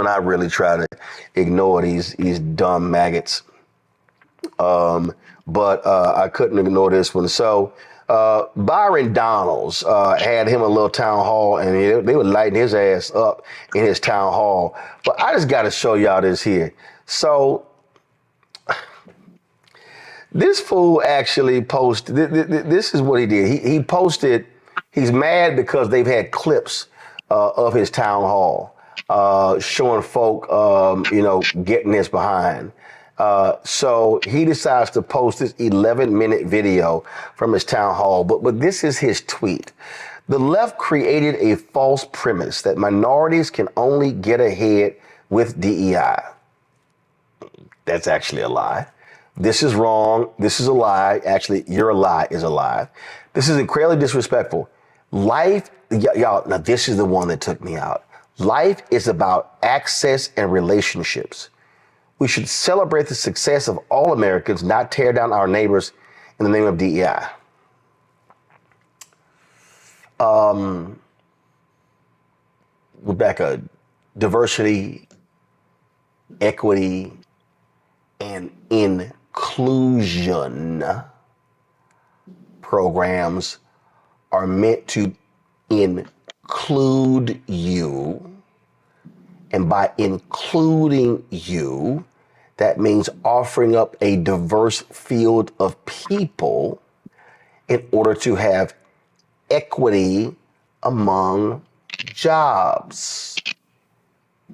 not really try to ignore these dumb maggots. But I couldn't ignore this one. So Byron Donalds had him a little town hall, and they were lighting his ass up in his town hall. But I just got to show y'all this here. So this fool actually posted, this is what he did. He posted, he's mad because they've had clips of his town hall showing folk, getting this behind. So he decides to post this 11-minute video from his town hall. But this is his tweet. The left created a false premise that minorities can only get ahead with DEI. That's actually a lie. This is wrong. This is a lie. Actually, your lie is a lie. This is incredibly disrespectful. Life, y'all, now this is the one that took me out. Life is about access and relationships. We should celebrate the success of all Americans, not tear down our neighbors in the name of DEI. Rebecca, diversity, equity, and inclusion programs are meant to include you. And by including you, that means offering up a diverse field of people in order to have equity among jobs.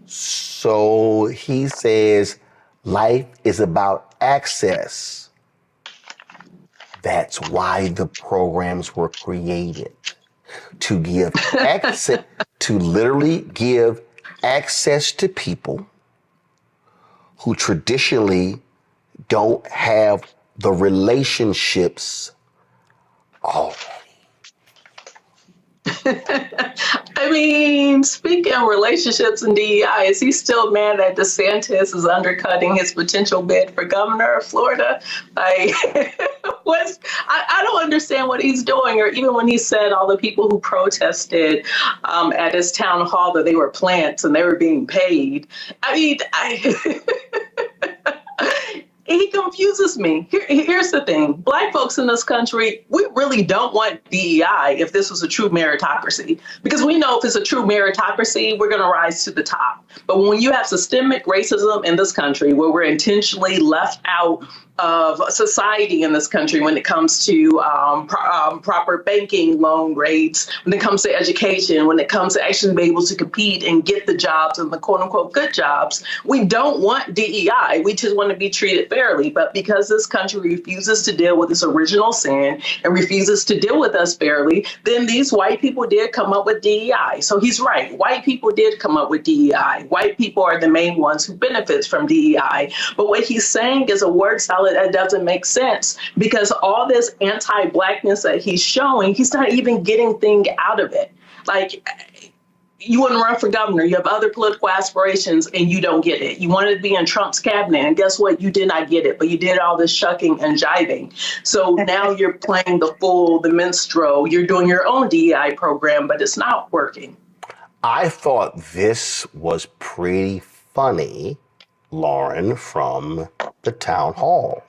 So he says life is about access. That's why the programs were created, to give access, to literally give access to people who traditionally don't have the relationships already. I mean, speaking of relationships and DEI, is he still mad that DeSantis is undercutting his potential bid for governor of Florida? Like, I don't understand what he's doing. Or even when he said all the people who protested at his town hall that they were plants and they were being paid. I mean, he confuses me. Here's the thing. Black folks in this country, we really don't want DEI if this was a true meritocracy. Because we know if it's a true meritocracy, we're going to rise to the top. But when you have systemic racism in this country, where we're intentionally left out of society in this country when it comes to proper banking loan rates, when it comes to education, when it comes to actually being able to compete and get the jobs and the quote unquote good jobs, we don't want DEI. We just want to be treated fairly. But because this country refuses to deal with this original sin and refuses to deal with us fairly, then these white people did come up with DEI. So he's right. White people did come up with DEI. White people are the main ones who benefit from DEI. But what he's saying is a word salad that doesn't make sense, because all this anti-Blackness that he's showing, he's not even getting thing out of it. Like, you want to run for governor, you have other political aspirations, and you don't get it. You wanted to be in Trump's cabinet, and guess what? You did not get it, but you did all this shucking and jiving. So now you're playing the fool, the minstrel. You're doing your own DEI program, but it's not working. I thought this was pretty funny, Lauren, from the town hall.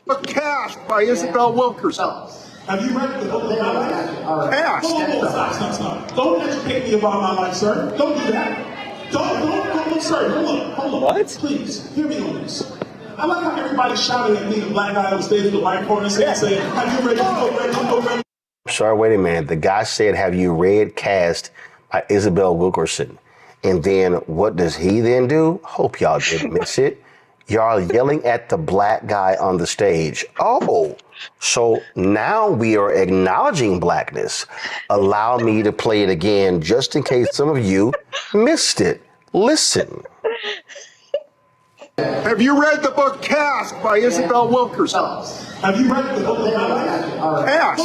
But Cash by Isabel Wilkerson. Have you read the book of my life? Cash. Stop. Don't educate me about my life, sir. Don't do that. Don't, sir. Hold on. What? Please, hear me on this. I like how everybody's shouting at me, the black guy on stage with the microphone, and saying, have you read this book? Sorry, wait a minute. The guy said, have you read Cast by Isabel Wilkerson? And then what does he then do? Hope y'all didn't miss it. Y'all yelling at the black guy on the stage. Oh, so now we are acknowledging blackness. Allow me to play it again just in case some of you missed it. Listen. Have you read the book Cash by Isabel Wilkerson? Have you read the book of my life? Cash.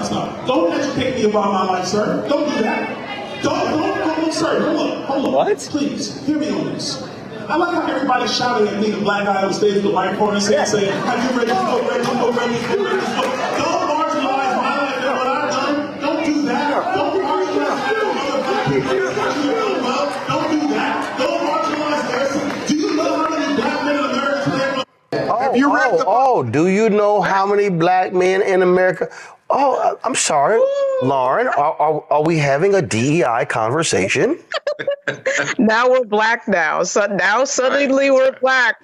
Stop. Don't educate me about my life, sir. Don't do that. Don't, sir. Hold on. What? Please, hear me on this. I like how everybody's shouting at me, the black guy on stage with the microphone, and saying, have you read this book? Read this book? Don't marginalize my life and what I've done. Don't do that. Don't marginalize my life. Have you read the book? Do you know how many black men in America? Oh, I'm sorry, Lauren. Are we having a DEI conversation? Now we're black now. So now suddenly we're black.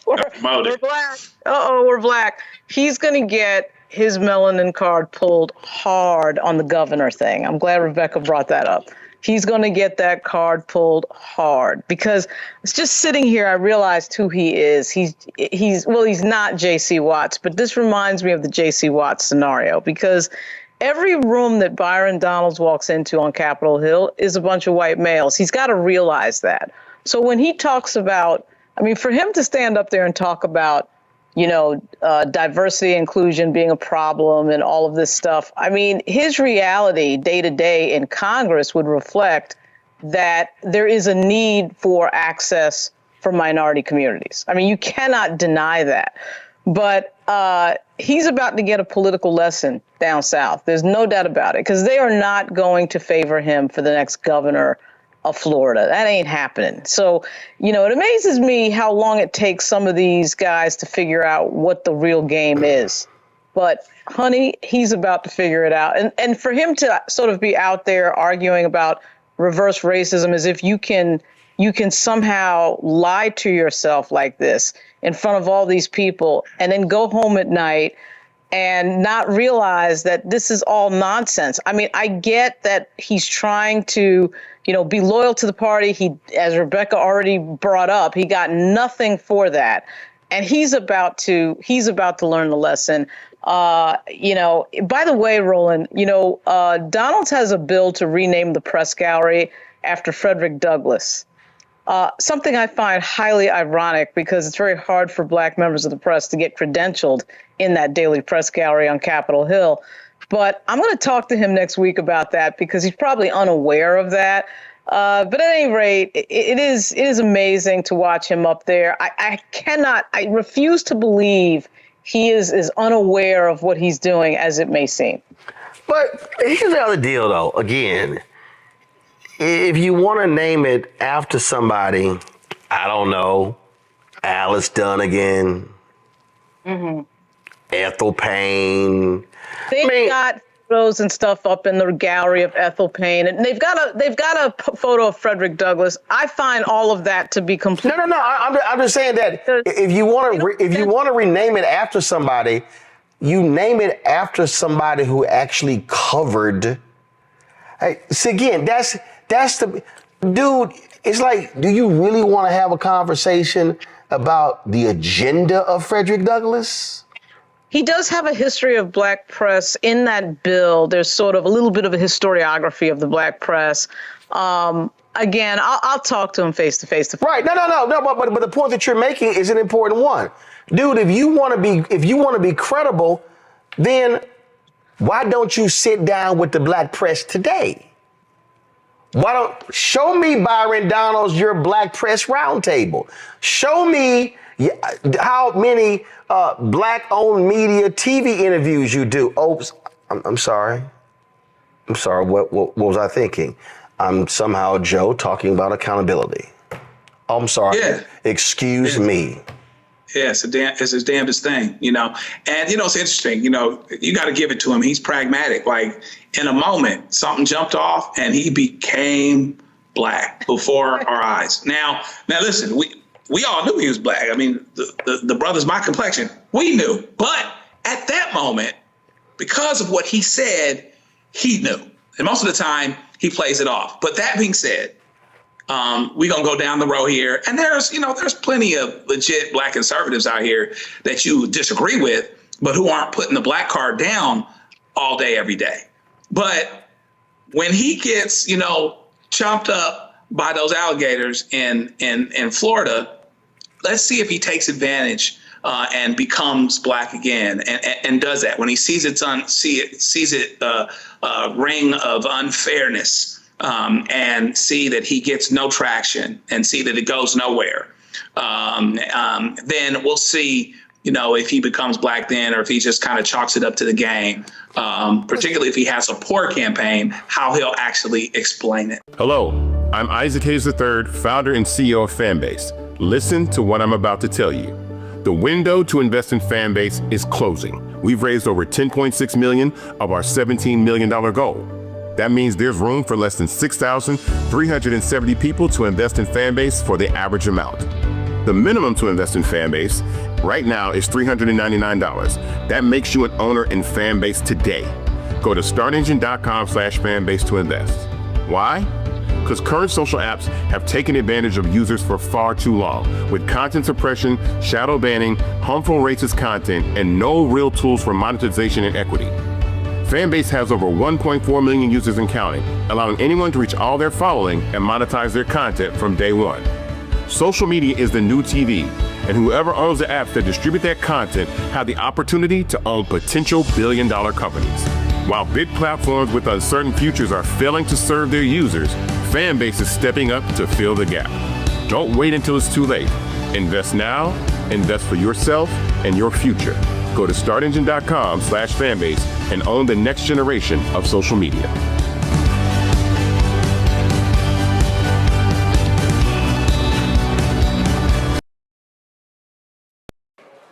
we're black. We're black. He's going to get his melanin card pulled hard on the governor thing. I'm glad Rebecca brought that up. He's going to get that card pulled hard because it's just sitting here. I realized who he is. He's not J.C. Watts, but this reminds me of the J.C. Watts scenario because every room that Byron Donalds walks into on Capitol Hill is a bunch of white males. He's got to realize that. So when he talks about, for him to stand up there and talk about, diversity, inclusion being a problem and all of this stuff. His reality day to day in Congress would reflect that there is a need for access for minority communities. You cannot deny that. But he's about to get a political lesson down south. There's no doubt about it, because they are not going to favor him for the next governor of Florida. That ain't happening. So, it amazes me how long it takes some of these guys to figure out what the real game is. But, honey, he's about to figure it out. And for him to sort of be out there arguing about reverse racism as if you can somehow lie to yourself like this in front of all these people and then go home at night and not realize that this is all nonsense. I get that he's trying to, be loyal to the party. He, as Rebecca already brought up, he got nothing for that. And he's about to learn the lesson. By the way, Roland, Donalds has a bill to rename the press gallery after Frederick Douglass. Something I find highly ironic because it's very hard for black members of the press to get credentialed in that daily press gallery on Capitol Hill. But I'm going to talk to him next week about that because he's probably unaware of that. But at any rate, it is amazing to watch him up there. I refuse to believe he is as unaware of what he's doing as it may seem. But here's the other deal, though. Again, if you want to name it after somebody, I don't know, Alice Dunnigan, Ethel Payne. They've got photos and stuff up in the gallery of Ethel Payne, and they've got a photo of Frederick Douglass. I find all of that to be complete. No. I'm just saying that if you want to rename it after somebody, you name it after somebody who actually covered. Hey, so again, that's the dude. It's like, do you really want to have a conversation about the agenda of Frederick Douglass? He does have a history of black press in that bill. There's sort of a little bit of a historiography of the black press. Again, I'll talk to him face to face. Right. No. But the point that you're making is an important one, dude. If you want to be credible, then why don't you sit down with the black press today? Why don't show me, Byron Donalds, your black press roundtable? Show me how many black-owned media TV interviews you do. Oops, I'm sorry. What was I thinking? I'm somehow, Joe, talking about accountability. Oh, I'm sorry. Yeah. Excuse me. Yeah, it's his damnedest thing, And, it's interesting, you got to give it to him. He's pragmatic. Like, in a moment, something jumped off and he became black before our eyes. Now, listen, we all knew he was black. The brother's my complexion. We knew. But at that moment, because of what he said, he knew. And most of the time, he plays it off. But that being said, we're going to go down the road here. And there's plenty of legit black conservatives out here that you disagree with, but who aren't putting the black card down all day, every day. But when he gets, chomped up by those alligators in Florida, let's see if he takes advantage and becomes black again and does that. When he sees it ring of unfairness, and see that he gets no traction and see that it goes nowhere, then we'll see, if he becomes black then, or if he just kind of chalks it up to the game, particularly if he has a poor campaign, how he'll actually explain it. Hello, I'm Isaac Hayes III, founder and CEO of Fanbase. Listen to what I'm about to tell you. The window to invest in Fanbase is closing. We've raised over $10.6 million of our $17 million goal. That means there's room for less than 6,370 people to invest in Fanbase for the average amount. The minimum to invest in Fanbase right now is $399. That makes you an owner in Fanbase today. Go to startengine.com/fanbase to invest. Why? Because current social apps have taken advantage of users for far too long, with content suppression, shadow banning, harmful racist content, and no real tools for monetization and equity. Fanbase has over 1.4 million users and counting, allowing anyone to reach all their following and monetize their content from day one. Social media is the new TV, and whoever owns the apps that distribute that content have the opportunity to own potential billion-dollar companies. While big platforms with uncertain futures are failing to serve their users, Fanbase is stepping up to fill the gap. Don't wait until it's too late. Invest now, invest for yourself and your future. Go to startengine.com/fanbase and own the next generation of social media.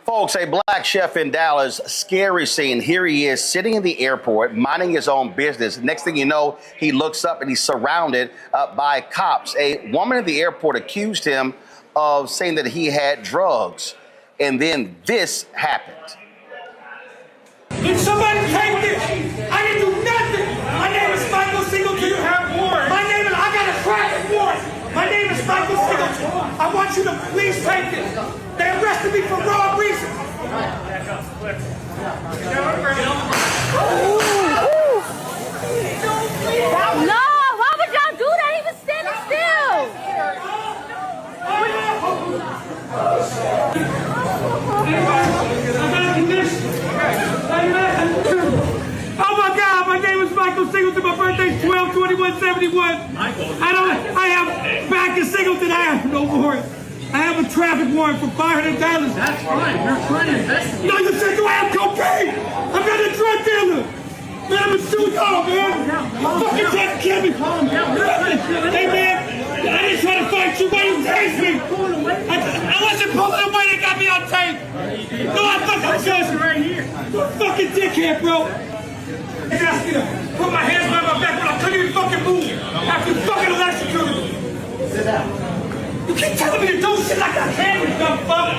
Folks, a black chef in Dallas, scary scene. Here he is sitting in the airport, minding his own business. Next thing you know, he looks up and he's surrounded by cops. A woman at the airport accused him of saying that he had drugs. And then this happened. Did somebody take this? I didn't do nothing. My name is Michael Singleton. You have warrant. My name is, I got a traffic warrant. My name is Michael Singleton. I want you to please take this. They arrested me for wrong reasons. No, why would y'all do that? He was standing still. Oh my God, my name is Michael Singleton. My birthday's 12/21/71. I have back in Singleton. I have no warrant. I have a traffic warrant for $500. That's fine. You're trying to investigate. No, you said do I have cocaine? I'm not a drug dealer. Man, I'm a suit dog, man. You fucking trying to kill me. Hey, man, I didn't try to fight you. Why you tased me? I wasn't pulling away. They got me on tape. No, I fucking just right here. You fucking dickhead, bro. They asked me to put my hands behind my back when I couldn't even fucking move after you fucking electrocuted me. Sit down. You keep telling me to do shit like I can, you dumb fuck.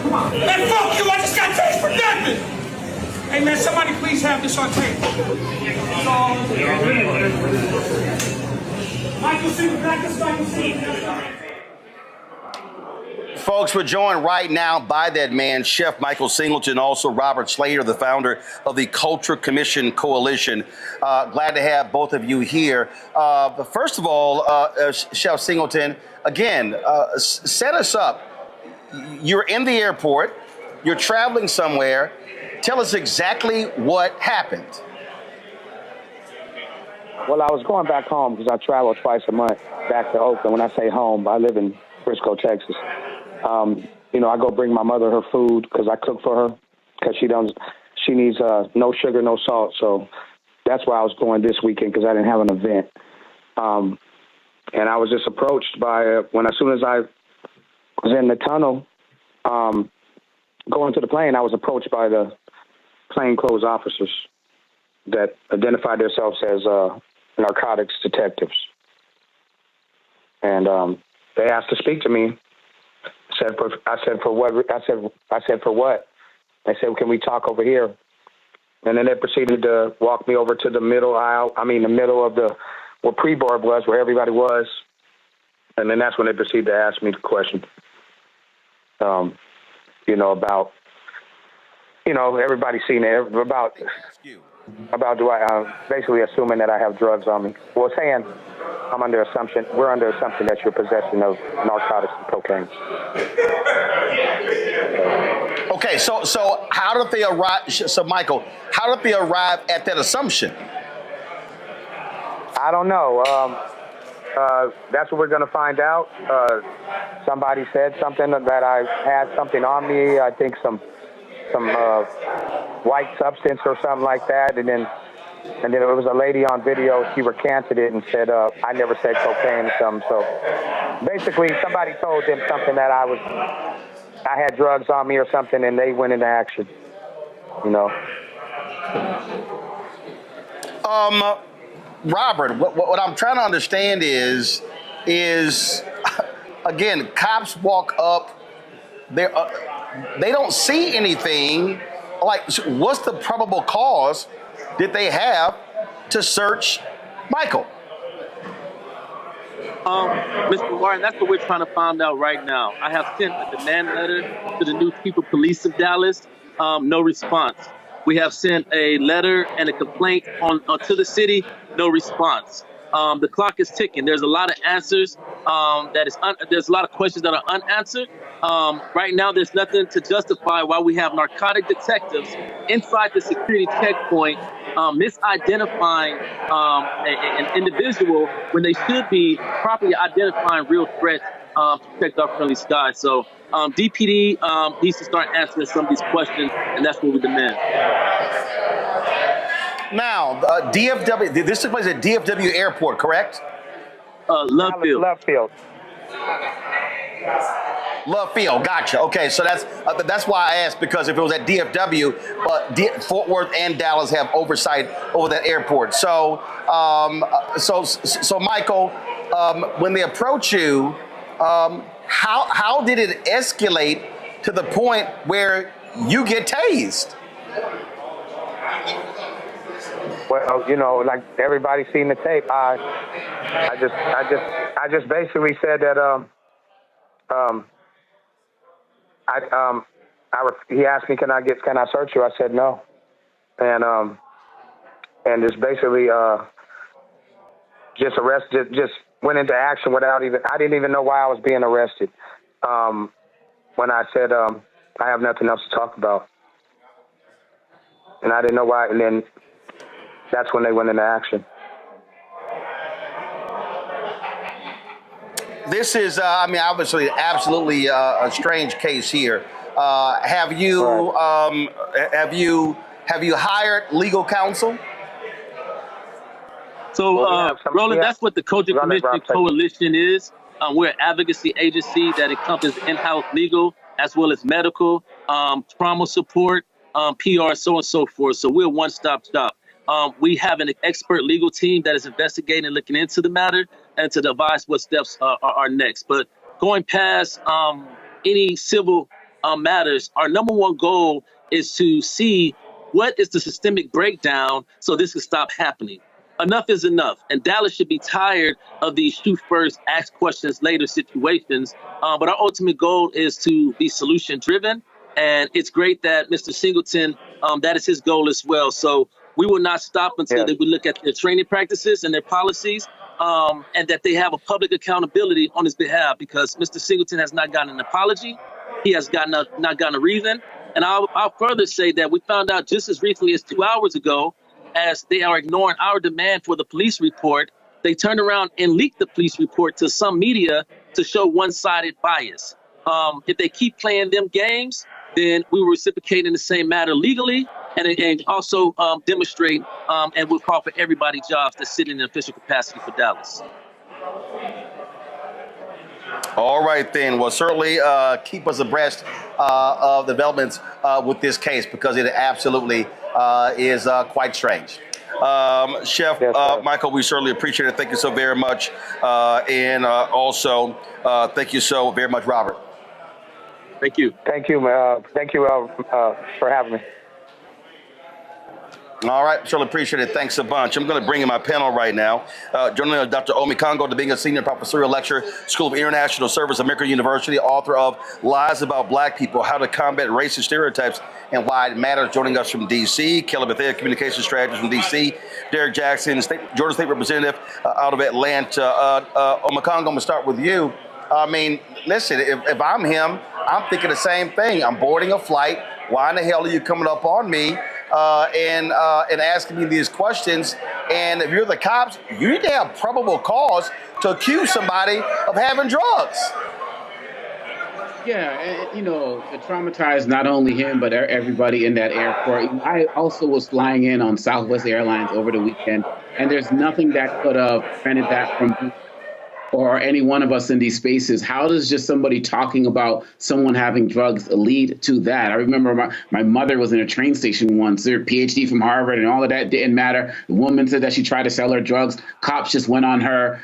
Come on. Man, fuck you. I just got tased for nothing. Hey, man, somebody please have this on tape. Michael Singleton, back to Michael Singleton. Folks, we're joined right now by that man, Chef Michael Singleton, also Robert Slater, the founder of the Culture Commission Coalition. Glad to have both of you here. But first of all, Chef Singleton, again, set us up. You're in the airport. You're traveling somewhere. Tell us exactly what happened. Well, I was going back home because I travel twice a month back to Oakland. When I say home, I live in Frisco, Texas. You know, I go bring my mother her food because I cook for her because she needs no sugar, no salt. So that's why I was going this weekend because I didn't have an event. And I was just approached by as soon as I was in the tunnel going to the plane, I was approached by the plainclothes officers that identified themselves as narcotics detectives. And they asked to speak to me. I said for what? They said, can we talk over here? And then they proceeded to walk me over to the middle aisle. I mean, the middle of where pre-board was, where everybody was. And then that's when they proceeded to ask me the question. You know, about, you know, everybody's seen it about do I basically assuming that I have drugs on me. Well, saying we're under assumption that you're possessing of narcotics and cocaine. Okay, so how did they arrive? So, Michael, how did they arrive at that assumption? I don't know. That's what we're going to find out. Somebody said something that I had something on me. I think some white substance or something like that, and then it was a lady on video. She recanted it and said I never said cocaine or something. So basically, somebody told them something that I was I had drugs on me or something, and they went into action. You know. Robert, what I'm trying to understand is again, cops walk up, they don't see anything. Like, what's the probable cause that they have to search Michael? Mr. Martin, that's what we're trying to find out right now. I have sent a demand letter to the new chief of police of Dallas. No response. We have sent a letter and a complaint to the city. No response. The clock is ticking. There's a lot of answers. There's a lot of questions that are unanswered. Right now, there's nothing to justify why we have narcotic detectives inside the security checkpoint misidentifying an individual when they should be properly identifying real threats to protect our friendly skies. So DPD needs to start answering some of these questions, and that's what we demand. Now, DFW, this took place at DFW Airport, correct? Love Field. Love Field, gotcha. Okay, so that's why I asked, because if it was at DFW, Fort Worth and Dallas have oversight over that airport. So, so Michael, when they approach you, how did it escalate to the point where you get tased? Well, you know, like everybody's seen the tape. I just basically said that he asked me, can I search you? I said no, and just basically just went into action without I didn't even know why I was being arrested. When I said I have nothing else to talk about, and I didn't know why, and then that's when they went into action. This is, obviously, absolutely a strange case here. Have you hired legal counsel? So, Roland, that's what the Kojak Commission Coalition is. We're an advocacy agency that encompasses in-house legal as well as medical, trauma support, PR, so on and so forth. So we're a one-stop shop. We have an expert legal team that is investigating and looking into the matter and to advise what steps are next. But going past any civil matters, our number one goal is to see what is the systemic breakdown so this can stop happening. Enough is enough. And Dallas should be tired of these shoot first, ask questions later situations. But our ultimate goal is to be solution driven. And it's great that Mr. Singleton, that is his goal as well. So we will not stop until we look at their training practices and their policies, and that they have a public accountability on his behalf, because Mr. Singleton has not gotten an apology. He has not gotten a reason. And I'll further say that we found out just as recently as 2 hours ago, as they are ignoring our demand for the police report, they turned around and leaked the police report to some media to show one-sided bias. If they keep playing them games, then we will reciprocate in the same matter legally, and also demonstrate and we'll call for everybody jobs that sit in an official capacity for Dallas. All right, then. Well, certainly keep us abreast of developments with this case, because it absolutely is quite strange. Chef Michael, we certainly appreciate it. Thank you so very much. And also, thank you so very much, Robert. Thank you. Thank you. Thank you for having me. All right, certainly appreciate it. Thanks a bunch. I'm going to bring in my panel right now. Joining us, Dr. Omi Kongo, being a senior professorial lecturer, School of International Service, American University, author of Lies About Black People, How to Combat Racist Stereotypes and Why It Matters. Joining us from D.C., Kelly Bethea, communication strategist from D.C., Derek Jackson, Georgia State Representative out of Atlanta. Omi Kongo, I'm going to start with you. I mean, listen, if I'm him, I'm thinking the same thing. I'm boarding a flight. Why in the hell are you coming up on me and asking me these questions? And if you're the cops, you need to have probable cause to accuse somebody of having drugs. Yeah, and, you know, it traumatized not only him, but everybody in that airport. I also was flying in on Southwest Airlines over the weekend, and there's nothing that could have prevented that from or any one of us in these spaces, how does just somebody talking about someone having drugs lead to that? I remember my mother was in a train station once, her PhD from Harvard, and all of that didn't matter. The woman said that she tried to sell her drugs. Cops just went on her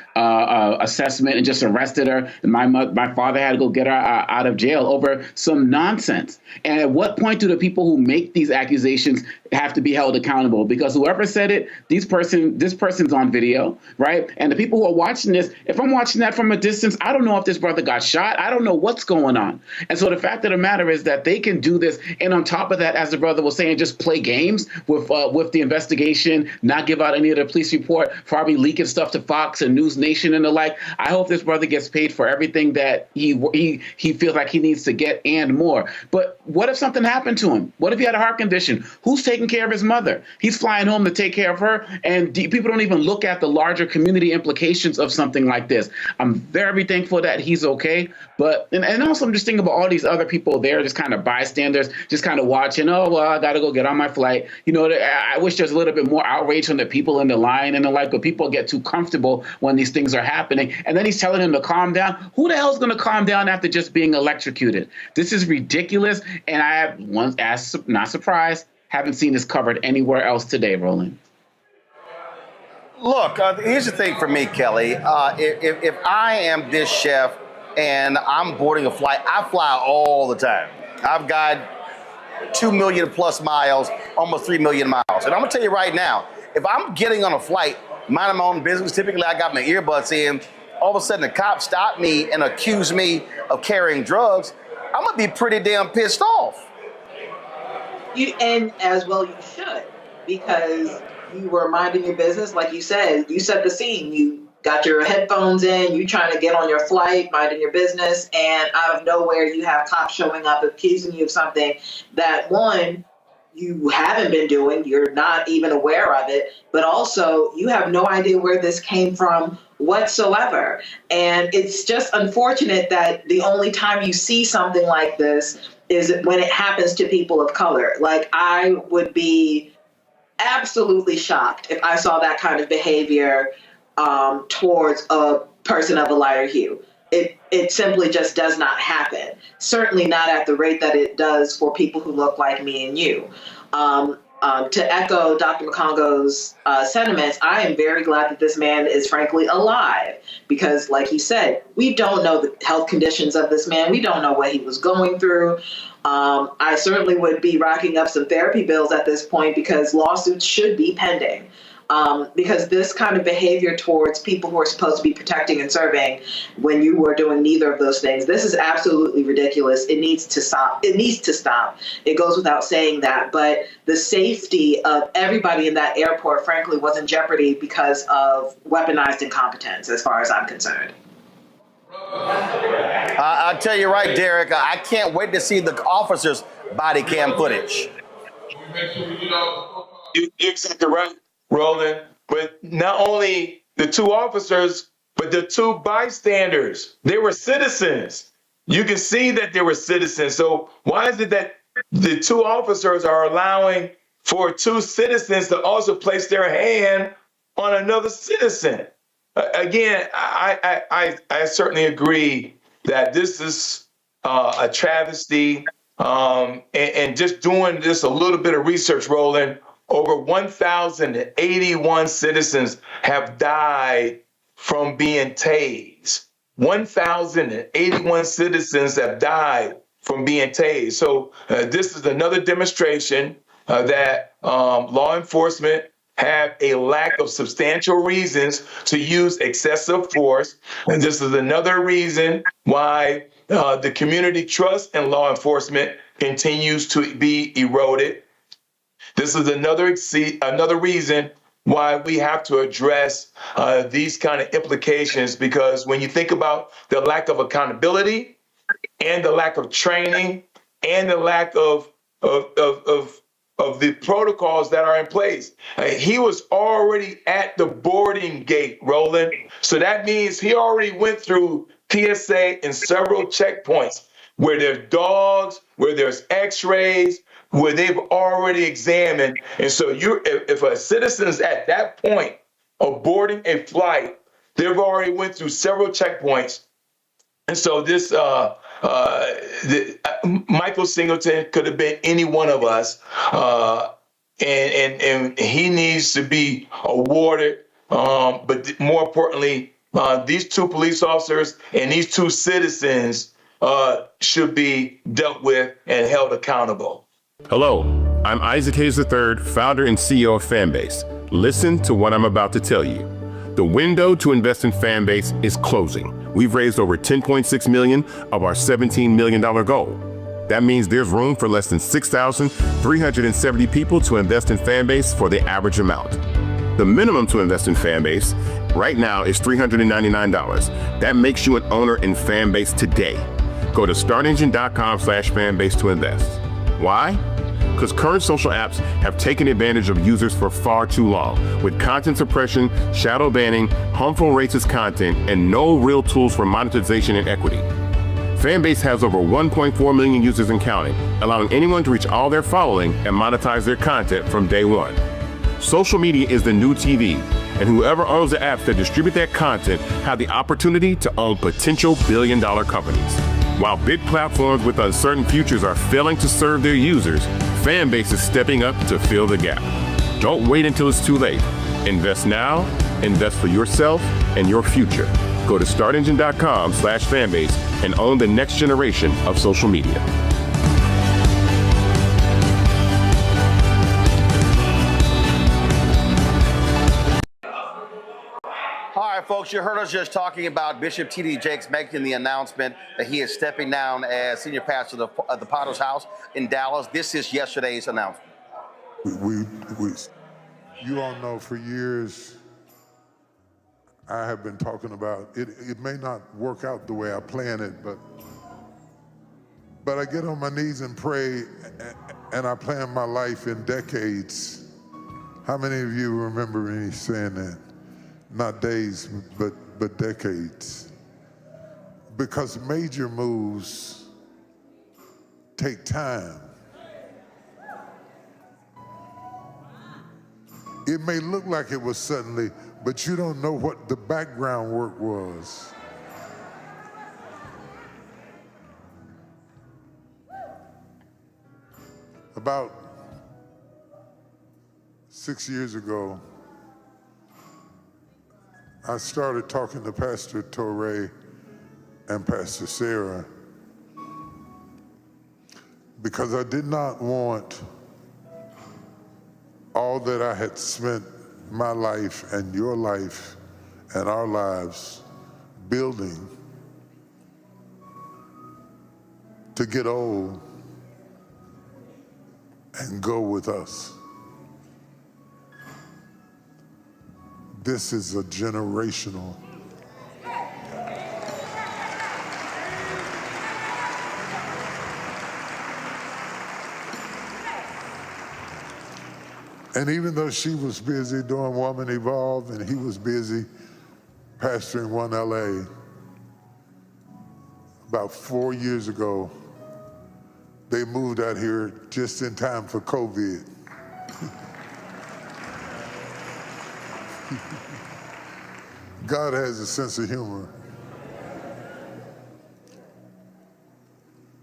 assessment and just arrested her. And my father had to go get her out of jail over some nonsense. And at what point do the people who make these accusations have to be held accountable? Because whoever said it, this person's on video, right? And the people who are watching this, if I'm watching that from a distance, I don't know if this brother got shot. I don't know what's going on. And so the fact of the matter is that they can do this. And on top of that, as the brother was saying, just play games with the investigation, not give out any of the police report, probably leaking stuff to Fox and News Nation and the like. I hope this brother gets paid for everything that he feels like he needs to get and more. But what if something happened to him? What if he had a heart condition? Who's taking care of his mother? He's flying home to take care of her. And people don't even look at the larger community implications of something like this. I'm very thankful that he's okay. But, and also I'm just thinking about all these other people there, just kind of bystanders, just kind of watching, oh, well, I got to go get on my flight. You know, I wish there's a little bit more outrage from the people in the line and the like, but people get too comfortable when these things are happening. And then he's telling him to calm down. Who the hell is going to calm down after just being electrocuted? This is ridiculous. And I have once asked, not surprised, haven't seen this covered anywhere else today, Roland. Look, here's the thing for me, Kelly. If I am this chef and I'm boarding a flight, I fly all the time. I've got 2 million plus miles, almost 3 million miles. And I'm gonna tell you right now, if I'm getting on a flight, minding my own business, typically I got my earbuds in, all of a sudden the cop stopped me and accused me of carrying drugs, I'm gonna be pretty damn pissed off. And as well you should, because you were minding your business. Like you said, you set the scene. You got your headphones in, you trying to get on your flight, minding your business, and out of nowhere you have cops showing up accusing you of something that, one, you haven't been doing, you're not even aware of it, but also you have no idea where this came from whatsoever. And it's just unfortunate that the only time you see something like this is when it happens to people of color. Like, I would be absolutely shocked if I saw that kind of behavior towards a person of a lighter hue. It simply just does not happen. Certainly not at the rate that it does for people who look like me and you. To echo Dr. Makongo's sentiments, I am very glad that this man is frankly alive, because like he said, we don't know the health conditions of this man. We don't know what he was going through. I certainly would be racking up some therapy bills at this point, because lawsuits should be pending. Because this kind of behavior towards people who are supposed to be protecting and serving, when you were doing neither of those things, this is absolutely ridiculous. It needs to stop. It needs to stop. It goes without saying that. But the safety of everybody in that airport, frankly, was in jeopardy because of weaponized incompetence, as far as I'm concerned. I'll tell you right, Derek, I can't wait to see the officers' body cam footage. You're exactly right, Roland. But not only the two officers, but the two bystanders, they were citizens. You can see that they were citizens. So why is it that the two officers are allowing for two citizens to also place their hand on another citizen? Again, I certainly agree that this is a travesty. And just doing this a little bit of research, Roland, over 1,081 citizens have died from being tased. 1,081 citizens have died from being tased. So this is another demonstration that law enforcement have a lack of substantial reasons to use excessive force. And this is another reason why the community trust in law enforcement continues to be eroded. This is another reason why we have to address these kind of implications, because when you think about the lack of accountability and the lack of training and the lack of the protocols that are in place. He was already at the boarding gate, Roland. So that means he already went through TSA and several checkpoints where there's dogs, where there's x-rays, where they've already examined. And so if a citizen's at that point of boarding a flight, They've already went through several checkpoints. And so this Michael Singleton could have been any one of us, and he needs to be awarded. But more importantly, these two police officers and these two citizens should be dealt with and held accountable. Hello, I'm Isaac Hayes III, founder and CEO of Fanbase. Listen to what I'm about to tell you. The window to invest in Fanbase is closing. We've raised over $10.6 million of our $17 million goal. That means there's room for less than 6,370 people to invest in Fanbase for the average amount. The minimum to invest in Fanbase right now is $399. That makes you an owner in Fanbase today. Go to startengine.com/fanbase to invest. Why? Because current social apps have taken advantage of users for far too long, with content suppression, shadow banning, harmful racist content, and no real tools for monetization and equity. Fanbase has over 1.4 million users and counting, allowing anyone to reach all their following and monetize their content from day one. Social media is the new TV, and whoever owns the apps that distribute that content have the opportunity to own potential billion-dollar companies. While big platforms with uncertain futures are failing to serve their users, Fanbase is stepping up to fill the gap. Don't wait until it's too late. Invest now, invest for yourself and your future. Go to startengine.com/fanbase and own the next generation of social media. All right, folks, you heard us just talking about Bishop T.D. Jakes making the announcement that he is stepping down as senior pastor of the Potter's House in Dallas. This is yesterday's announcement. You all know for years I have been talking about it. It may not work out the way I plan it, but I get on my knees and pray, and I plan my life in decades. How many of you remember me saying that? Not days, but decades. Because major moves take time. It may look like it was suddenly, but you don't know what the background work was. About 6 years ago, I started talking to Pastor Torrey and Pastor Sarah because I did not want all that I had spent my life and your life and our lives building to get old and go with us. This is a generational. And even though she was busy doing Woman Evolve and he was busy pastoring One LA, about 4 years ago, they moved out here just in time for COVID. God has a sense of humor.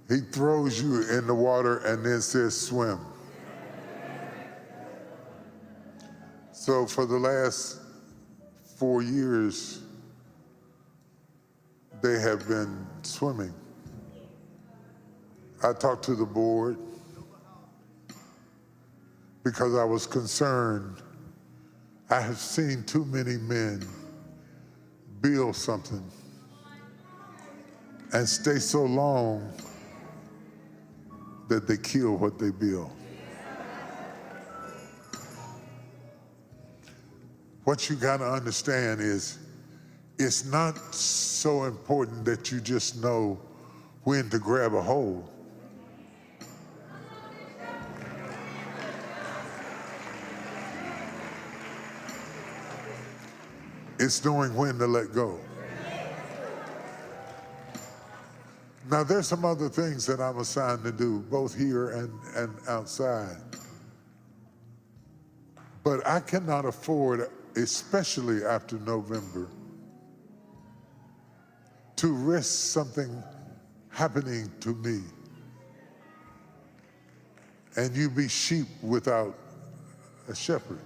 He throws you in the water and then says swim. So for the last 4 years, they have been swimming. I talked to the board because I was concerned. I have seen too many men build something and stay so long that they kill what they build. What you gotta understand is it's not so important that you just know when to grab a hold. It's knowing when to let go. Now, there's some other things that I'm assigned to do, both here and outside. But I cannot afford, especially after November, to risk something happening to me and you be sheep without a shepherd.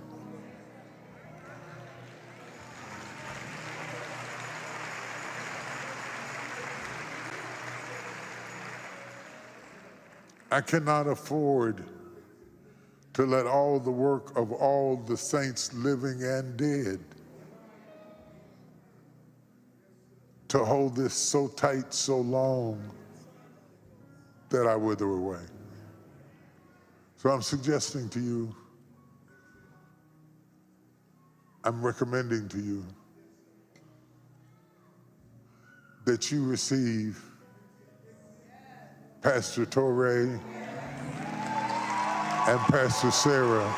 I cannot afford to let all the work of all the saints living and dead to hold this so tight, so long, that I wither away. So I'm suggesting to you, I'm recommending to you that you receive Pastor Torrey and Pastor Sarah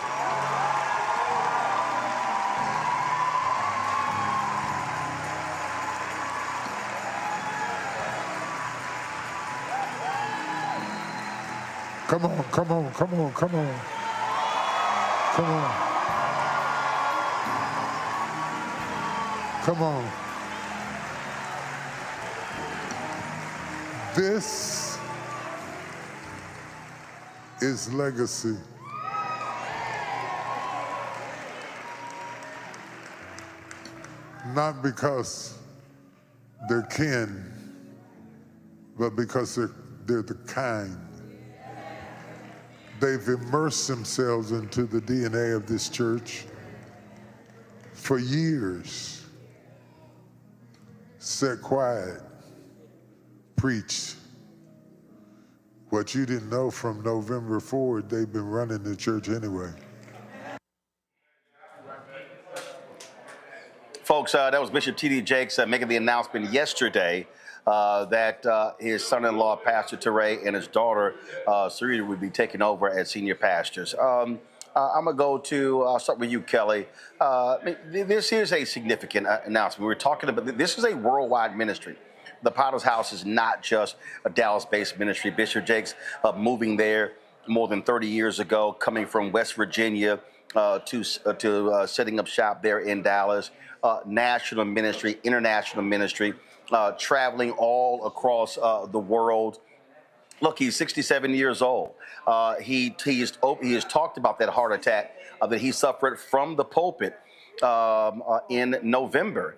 Come on, come on, come on, come on. Come on. Come on. This is legacy. Not because they're kin, but because they're the kind. They've immersed themselves into the DNA of this church for years. Sat quiet, preached. What you didn't know from November forward, they've been running the church anyway. Folks, that was Bishop T.D. Jakes making the announcement yesterday that his son-in-law, Pastor Torrey, and his daughter, Sarita, would be taking over as senior pastors. I'm going to I'll start with you, Kelly. This is a significant announcement. We're talking about, this is a worldwide ministry. The Potter's House is not just a Dallas-based ministry. Bishop Jakes moving there more than 30 years ago, coming from West Virginia to setting up shop there in Dallas. National ministry, international ministry, traveling all across the world. Look, he's 67 years old. He has talked about that heart attack that he suffered from the pulpit in November.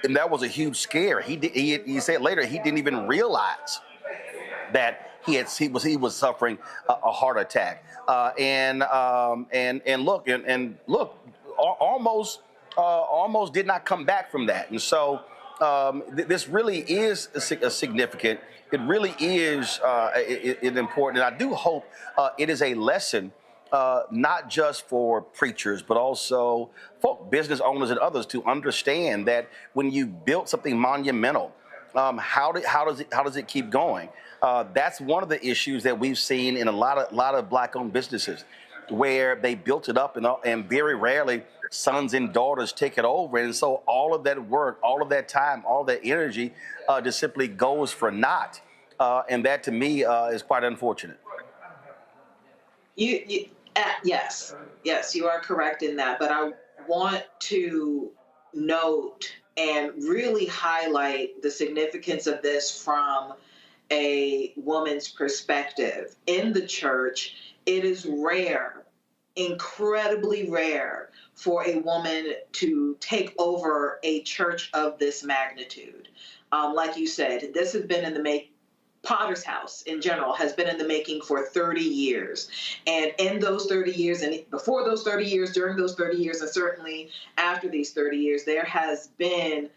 And that was a huge scare. He said later he didn't even realize that he was suffering a heart attack. And look, almost did not come back from that. And so this really is a significant. It really is important. And I do hope it is a lesson, not just for preachers, but also for business owners and others to understand that when you build something monumental, how does it keep going? That's one of the issues that we've seen in a lot of Black-owned businesses, where they built it up and very rarely sons and daughters take it over. And so all of that work, all of that time, all that energy just simply goes for naught. And that to me is quite unfortunate. Yes, you are correct in that. But I want to note and really highlight the significance of this from a woman's perspective. In the church, it is rare, incredibly rare, for a woman to take over a church of this magnitude. Like you said, this has been in the Potter's House in general has been in the making for 30 years. And in those 30 years, and before those 30 years, during those 30 years, and certainly after these 30 years, there has been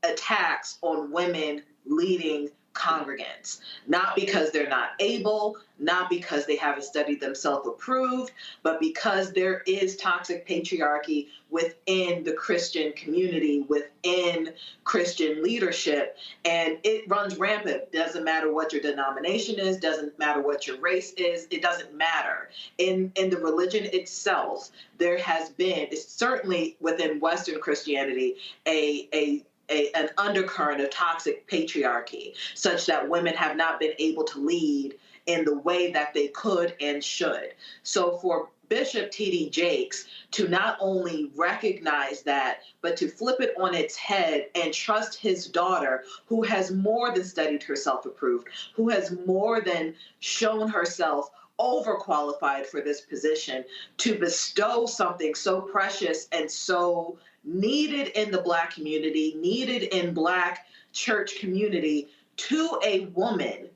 attacks on women leading congregants, not because they're not able, not because they haven't studied themselves approved, but because there is toxic patriarchy within the Christian community, within Christian leadership, and it runs rampant. Doesn't matter what your denomination is, doesn't matter what your race is, it doesn't matter. In the religion itself, there has been, it's certainly within Western Christianity, an undercurrent of toxic patriarchy, such that women have not been able to lead in the way that they could and should. So for Bishop T.D. Jakes to not only recognize that, but to flip it on its head and trust his daughter, who has more than studied herself approved, who has more than shown herself overqualified for this position, to bestow something so precious and so needed in the Black community, needed in Black church community, to a woman.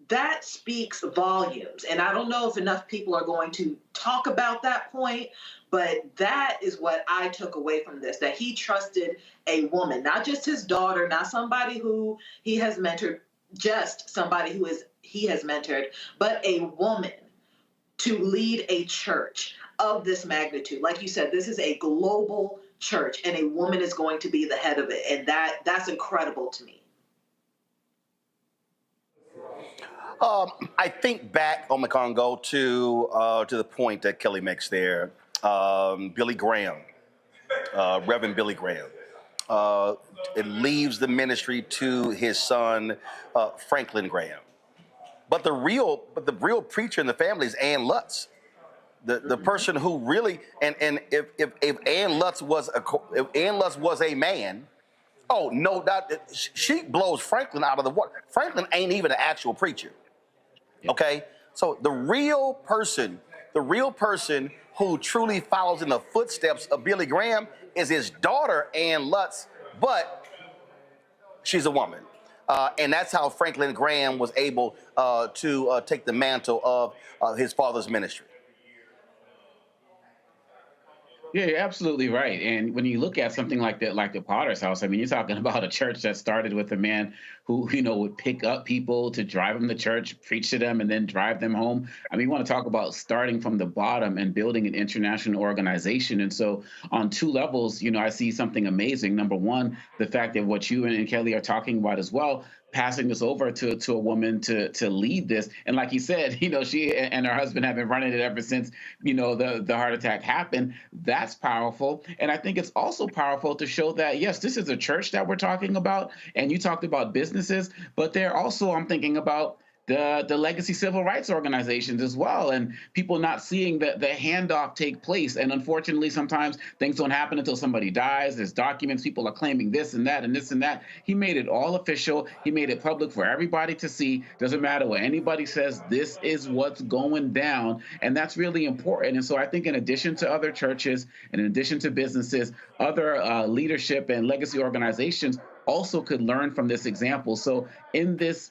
That speaks volumes. And I don't know if enough people are going to talk about that point, but that is what I took away from this, that he trusted a woman, not just his daughter, not somebody who he has mentored, just somebody who he has mentored, but a woman to lead a church of this magnitude. Like you said, this is a global church, and a woman is going to be the head of it. And that's incredible to me. I think back on the Congo to the point that Kelly makes there. Billy Graham, Reverend Billy Graham, it leaves the ministry to his son Franklin Graham. But the real preacher in the family is Ann Lutz, the person who really and if Ann Lutz was a man. Oh no, she blows Franklin out of the water. Franklin ain't even an actual preacher. Okay, so the real person who truly follows in the footsteps of Billy Graham is his daughter, Ann Lutz, but she's a woman. And that's how Franklin Graham was able to take the mantle of his father's ministry. Yeah, you're absolutely right. And when you look at something like that, like the Potter's House, I mean, you're talking about a church that started with a man who, would pick up people to drive them to church, preach to them, and then drive them home. I mean, you want to talk about starting from the bottom and building an international organization. And so on two levels, I see something amazing. Number one, the fact that what you and Kelly are talking about as well, passing this over to a woman to lead this. And like you said, she and her husband have been running it ever since, the heart attack happened. That's powerful. And I think it's also powerful to show that, yes, this is a church that we're talking about. And you talked about businesses, but they're also, I'm thinking about the legacy civil rights organizations as well, and people not seeing the handoff take place. And unfortunately, sometimes things don't happen until somebody dies. There's documents, people are claiming this and that and this and that. He made it all official. He made it public for everybody to see. Doesn't matter what anybody says, this is what's going down. And that's really important. And so I think in addition to other churches and in addition to businesses, other leadership and legacy organizations also could learn from this example. So in this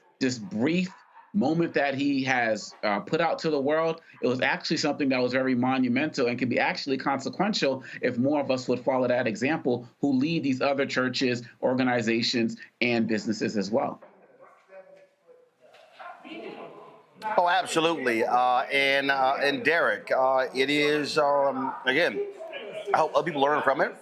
brief moment that he has put out to the world, it was actually something that was very monumental and could be actually consequential if more of us would follow that example who lead these other churches, organizations, and businesses as well. Oh, absolutely. And Derek, it is, again, I hope other people learn from it.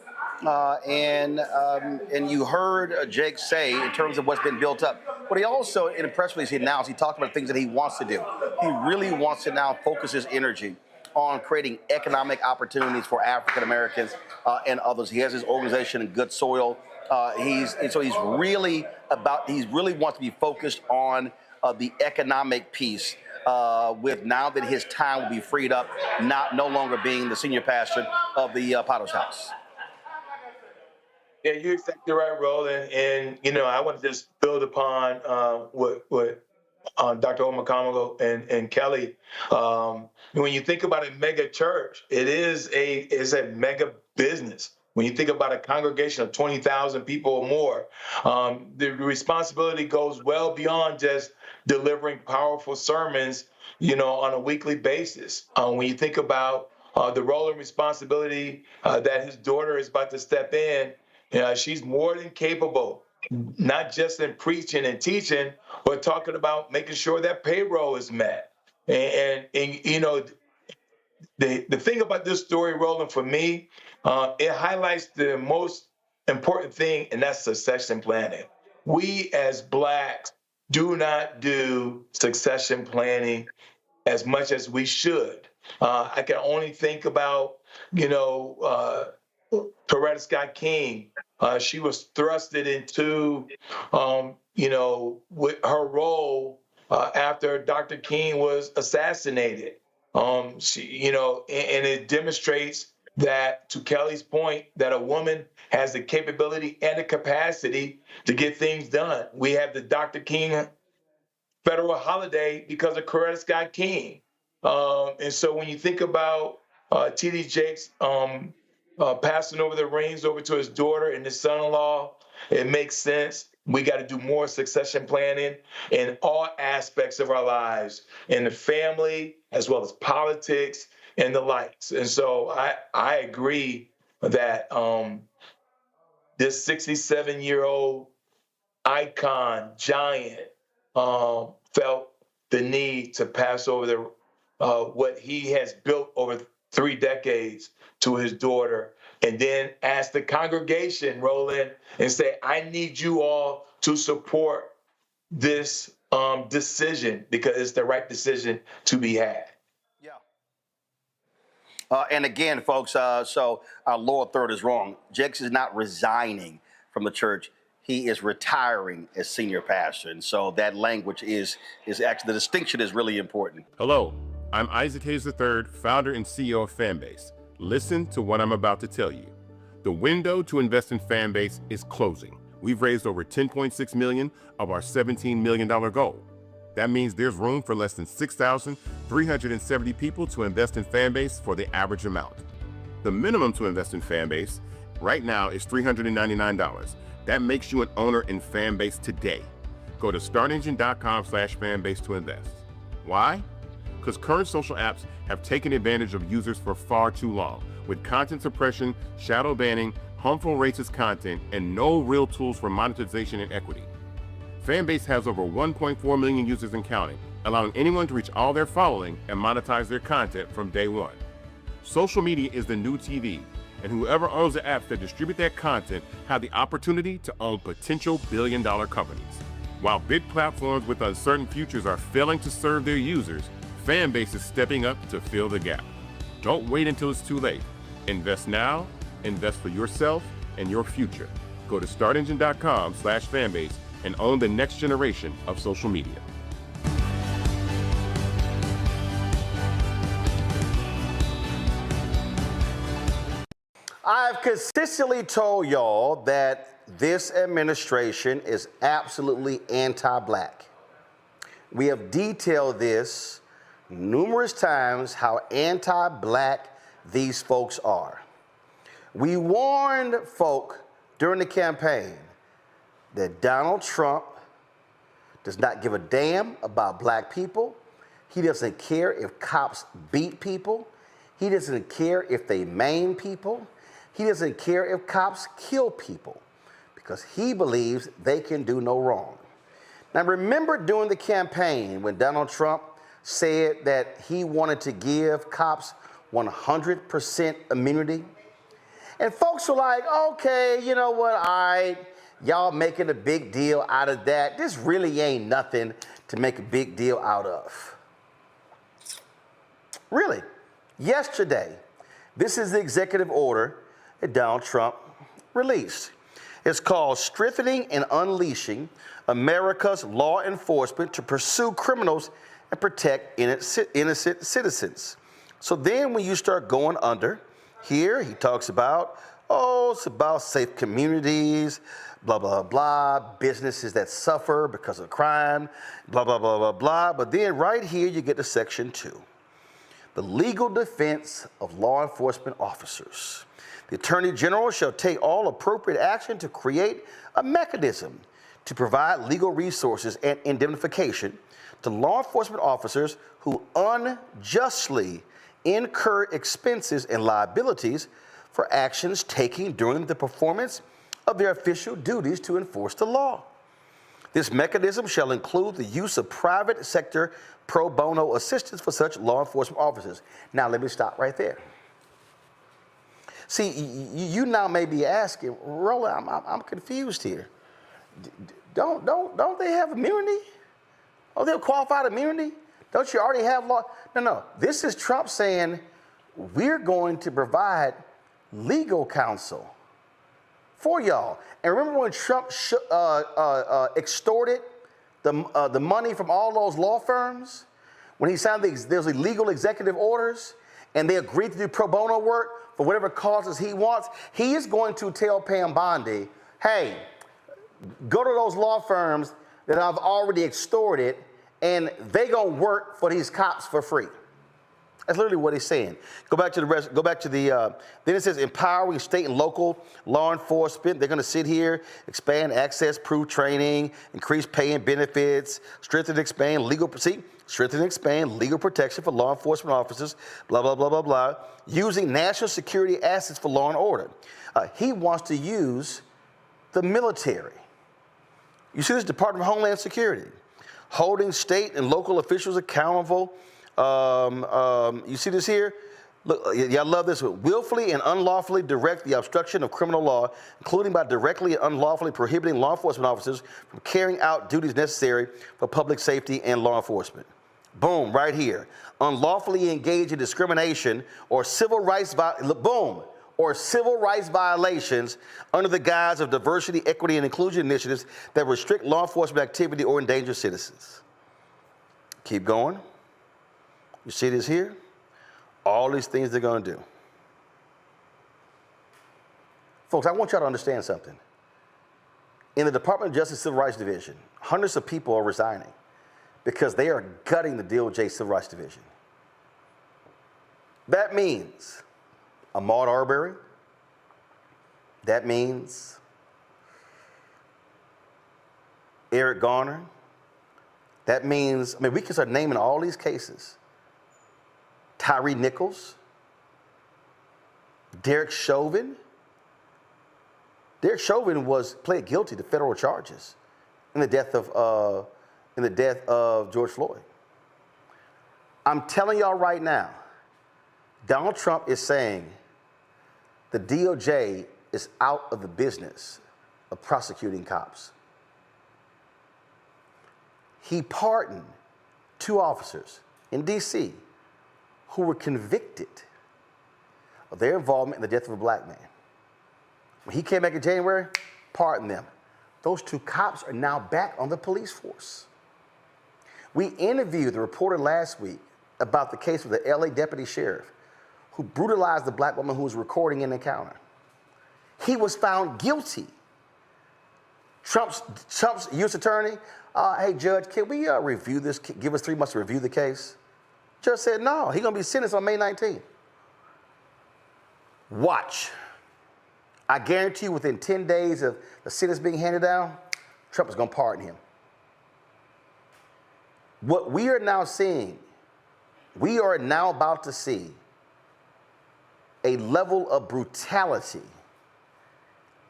And you heard Jake say in terms of what's been built up. But he also, in a press release he announced, he talked about things that he wants to do. He really wants to now focus his energy on creating economic opportunities for African Americans and others. He has his organization in Good Soil. He really wants to be focused on the economic piece. With now that his time will be freed up, no longer being the senior pastor of the Potter's House. Yeah, you're exactly right, Roland. And I want to just build upon what Dr. Omakamogo and Kelly. When you think about a mega church, it's a mega business. When you think about a congregation of 20,000 people or more, the responsibility goes well beyond just delivering powerful sermons, on a weekly basis. When you think about the role and responsibility that his daughter is about to step in, she's more than capable, not just in preaching and teaching, but talking about making sure that payroll is met. And the thing about this story, Roland, for me, it highlights the most important thing, and that's succession planning. We as Blacks do not do succession planning as much as we should. I can only think about, Coretta Scott King. She was thrusted into, with her role after Dr. King was assassinated. And it demonstrates that, to Kelly's point, that a woman has the capability and the capacity to get things done. We have the Dr. King federal holiday because of Coretta Scott King. And so when you think about T.D. Jakes passing over the reins over to his daughter and his son-in-law, it makes sense. We got to do more succession planning in all aspects of our lives, in the family, as well as politics and the likes. And so I agree that this 67-year-old icon, giant, felt the need to pass over what he has built over 3 decades to his daughter, and then ask the congregation, Roland, and say, I need you all to support this decision because it's the right decision to be had. And again, folks, so our lower third is wrong. Jakes is not resigning from the church. He is retiring as senior pastor. And so that language is actually, the distinction is really important. Hello, I'm Isaac Hayes III, founder and CEO of Fanbase. Listen to what I'm about to tell you. The window to invest in Fanbase is closing. We've raised over $10.6 million of our $17 million goal. That means there's room for less than 6,370 people to invest in Fanbase for the average amount. The minimum to invest in Fanbase right now is $399. That makes you an owner in Fanbase today. Go to startengine.com/fanbase to invest. Why? Because current social apps have taken advantage of users for far too long, with content suppression, shadow banning, harmful racist content, and no real tools for monetization and equity. Fanbase has over 1.4 million users and counting, allowing anyone to reach all their following and monetize their content from day one. Social media is the new TV, and whoever owns the apps that distribute that content have the opportunity to own potential billion-dollar companies. While big platforms with uncertain futures are failing to serve their users, Fanbase is stepping up to fill the gap. Don't wait until it's too late. Invest now, invest for yourself and your future. Go to startengine.com/fanbase and own the next generation of social media. I've consistently told y'all that this administration is absolutely anti-black. We have detailed this numerous times, how anti-black these folks are. We warned folk during the campaign that Donald Trump does not give a damn about black people. He doesn't care if cops beat people. He doesn't care if they maim people. He doesn't care if cops kill people, because he believes they can do no wrong. Now, remember during the campaign when Donald Trump said that he wanted to give cops 100% immunity? And folks were like, okay, you know what, all right, y'all making a big deal out of that. This really ain't nothing to make a big deal out of. Really, yesterday, this is the executive order that Donald Trump released. It's called Strengthening and Unleashing America's Law Enforcement to Pursue Criminals and Protect Innocent Citizens. So then when you start going under, here he talks about, it's about safe communities, blah, blah, blah, businesses that suffer because of crime, blah, blah, blah, blah, blah. But then right here you get to Section 2, the legal defense of law enforcement officers. The Attorney General shall take all appropriate action to create a mechanism to provide legal resources and indemnification to law enforcement officers who unjustly incur expenses and liabilities for actions taken during the performance of their official duties to enforce the law. This mechanism shall include the use of private sector pro bono assistance for such law enforcement officers. Now, let me stop right there. See, you now may be asking, Roland, I'm confused here. Don't they have immunity? Oh, they're qualified immunity? Don't you already have law? No. This is Trump saying we're going to provide legal counsel for y'all. And remember when Trump extorted the money from all those law firms? when he signed those illegal executive orders and they agreed to do pro bono work for whatever causes he wants, he is going to tell Pam Bondi, hey, go to those law firms that I've already extorted and they gonna work for these cops for free. That's literally what he's saying. Go back to the rest. Go back to the. Then it says empowering state and local law enforcement. They're going to sit here, expand access, prove training, increase pay and benefits, strengthen and expand legal. Strengthen and expand legal protection for law enforcement officers. Blah blah blah blah blah. Using national security assets for law and order. He wants to use the military. You see this Department of Homeland Security, holding state and local officials accountable. You see this here? Look, y'all love this one. Willfully and unlawfully direct the obstruction of criminal law, including by directly and unlawfully prohibiting law enforcement officers from carrying out duties necessary for public safety and law enforcement. Boom, right here. Unlawfully engage in discrimination or civil rights violations under the guise of diversity, equity, and inclusion initiatives that restrict law enforcement activity or endanger citizens. Keep going. You see this here? All these things they're going to do. Folks, I want y'all to understand something. In the Department of Justice Civil Rights Division, hundreds of people are resigning because they are gutting the DOJ Civil Rights Division. That means Ahmaud Arbery. That means Eric Garner. That means, we can start naming all these cases. Tyree Nichols, Derek Chauvin. Derek Chauvin pled guilty to federal charges in the death of George Floyd. I'm telling y'all right now, Donald Trump is saying the DOJ is out of the business of prosecuting cops. He pardoned 2 officers in D.C. who were convicted of their involvement in the death of a black man. When he came back in January, pardoned them. Those 2 cops are now back on the police force. We interviewed the reporter last week about the case of the LA deputy sheriff who brutalized the black woman who was recording an encounter. He was found guilty. Trump's U.S. attorney, hey judge, can we review this, give us 3 months to review the case? Judge said, no, he's going to be sentenced on May 19th. Watch. I guarantee you within 10 days of the sentence being handed down, Trump is going to pardon him. What we are now seeing, we are now about to see a level of brutality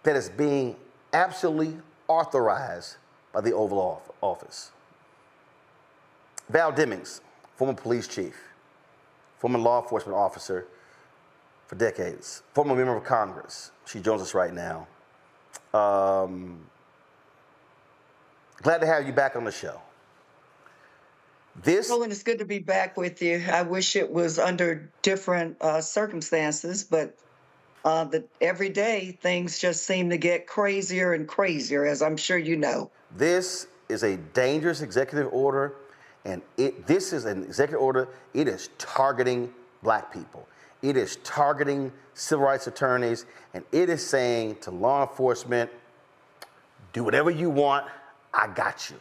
that is being absolutely authorized by the Oval Office. Val Demings, former police chief, former law enforcement officer for decades, former member of Congress. She joins us right now. Glad to have you back on the show. Roland, it's good to be back with you. I wish it was under different circumstances, but every day things just seem to get crazier and crazier, as I'm sure you know. This is a dangerous executive order. And this is an executive order. It is targeting black people. It is targeting civil rights attorneys. And it is saying to law enforcement, do whatever you want. I got you.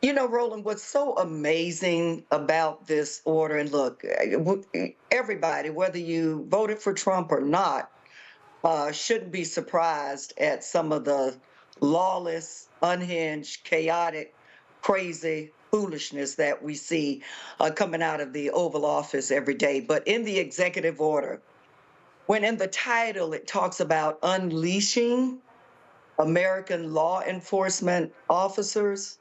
You know, Roland, what's so amazing about this order, and look, everybody, whether you voted for Trump or not, shouldn't be surprised at some of the lawless, unhinged, chaotic, crazy foolishness that we see coming out of the Oval Office every day. But in the executive order, when in the title it talks about unleashing American law enforcement officers,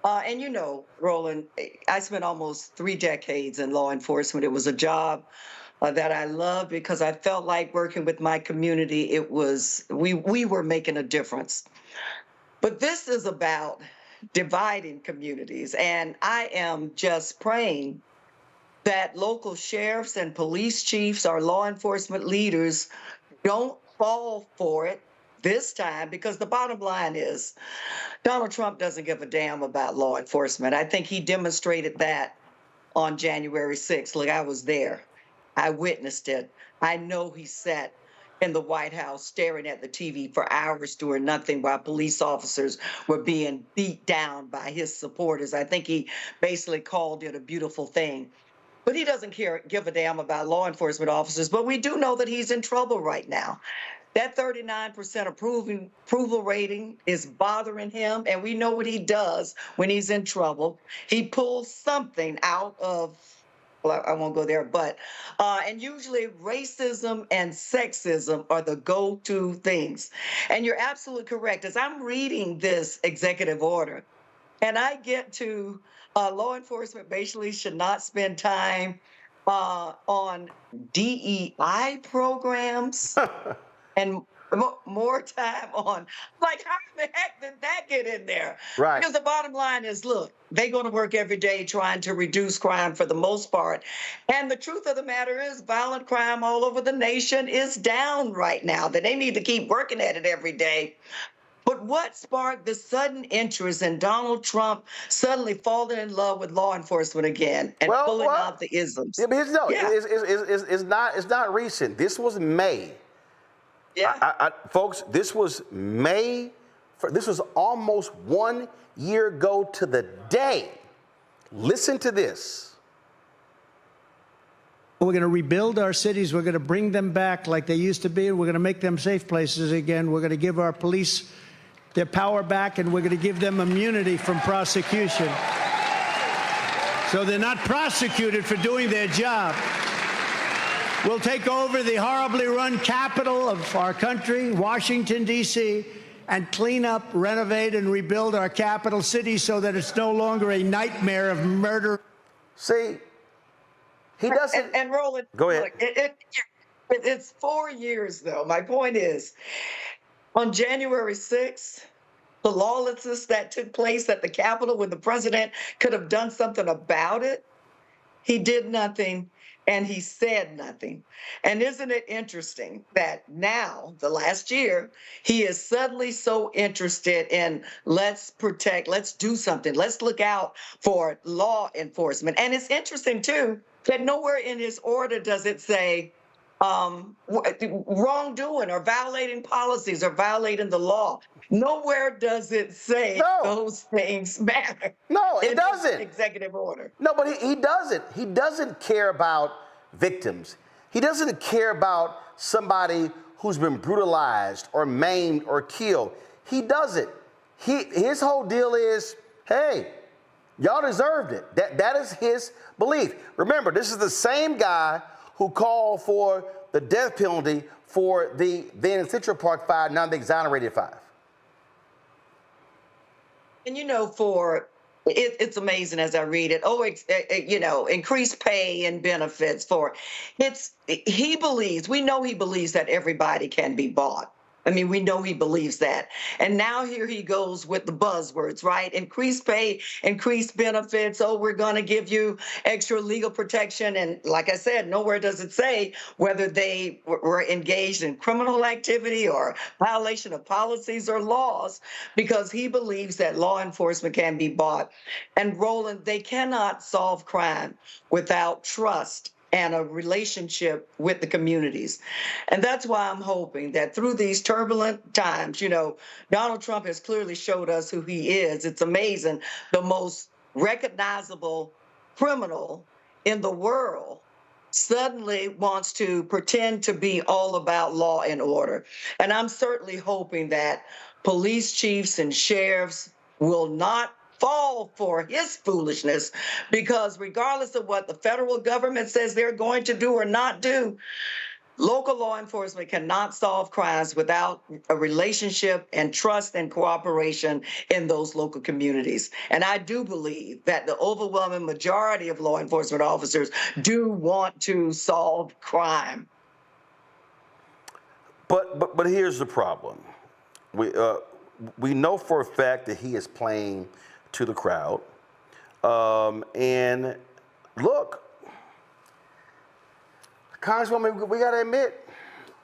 and you know, Roland, I spent almost 3 decades in law enforcement. It was a job that I loved because I felt like working with my community. It was, we were making a difference. But this is about dividing communities. And I am just praying that local sheriffs and police chiefs, our law enforcement leaders, don't fall for it, this time, because the bottom line is Donald Trump doesn't give a damn about law enforcement. I think he demonstrated that on January 6th. Look, I was there. I witnessed it. I know he sat in the White House staring at the TV for hours doing nothing while police officers were being beat down by his supporters. I think he basically called it a beautiful thing. But he doesn't give a damn about law enforcement officers. But we do know that he's in trouble right now. That 39% approval rating is bothering him, and we know what he does when he's in trouble. He pulls something out of, well, I won't go there, but, and usually racism and sexism are the go-to things. And you're absolutely correct. As I'm reading this executive order, and I get to law enforcement basically should not spend time on DEI programs and more time on, like, how the heck did that get in there? Right. Because the bottom line is, look, they're going to work every day trying to reduce crime for the most part. And the truth of the matter is violent crime all over the nation is down right now, that they need to keep working at it every day. But what sparked the sudden interest in Donald Trump suddenly falling in love with law enforcement again and pulling out the isms? Yeah, but it's not recent. This was May. Yeah. Folks, this was May. This was almost 1 year ago to the day. Listen to this. We're going to rebuild our cities. We're going to bring them back like they used to be. We're going to make them safe places again. We're going to give our police their power back, and we're going to give them immunity from prosecution. So they're not prosecuted for doing their job. We'll take over the horribly run capital of our country, Washington, D.C., and clean up, renovate, and rebuild our capital city so that it's no longer a nightmare of murder. See, he doesn't. And Roland, go ahead. Look, it's 4 years, though. My point is, on January 6th, the lawlessness that took place at the Capitol when the president could have done something about it, he did nothing. And he said nothing. And isn't it interesting that now, the last year, he is suddenly so interested in let's protect, let's do something, let's look out for law enforcement. And it's interesting, too, that nowhere in his order does it say wrongdoing or violating policies or violating the law. Nowhere does it say those things matter. No, it doesn't. Executive order. No, but he doesn't. He doesn't care about victims. He doesn't care about somebody who's been brutalized or maimed or killed. He doesn't. His whole deal is, hey, y'all deserved it. That is his belief. Remember, this is the same guy who called for the death penalty for the then Central Park 5, now the exonerated 5. And, it's amazing as I read it. Increased pay and benefits he believes that everybody can be bought. I mean, we know he believes that. And now here he goes with the buzzwords, right? Increased pay, increased benefits. Oh, we're going to give you extra legal protection. And like I said, nowhere does it say whether they were engaged in criminal activity or violation of policies or laws, because he believes that law enforcement can be bought. And Roland, they cannot solve crime without trust and a relationship with the communities. And that's why I'm hoping that through these turbulent times, Donald Trump has clearly showed us who he is. It's amazing. The most recognizable criminal in the world suddenly wants to pretend to be all about law and order. And I'm certainly hoping that police chiefs and sheriffs will not fall for his foolishness, because regardless of what the federal government says they're going to do or not do, local law enforcement cannot solve crimes without a relationship and trust and cooperation in those local communities. And I do believe that the overwhelming majority of law enforcement officers do want to solve crime. But here's the problem. We know for a fact that he is playing to the crowd. And look, Congresswoman, we got to admit,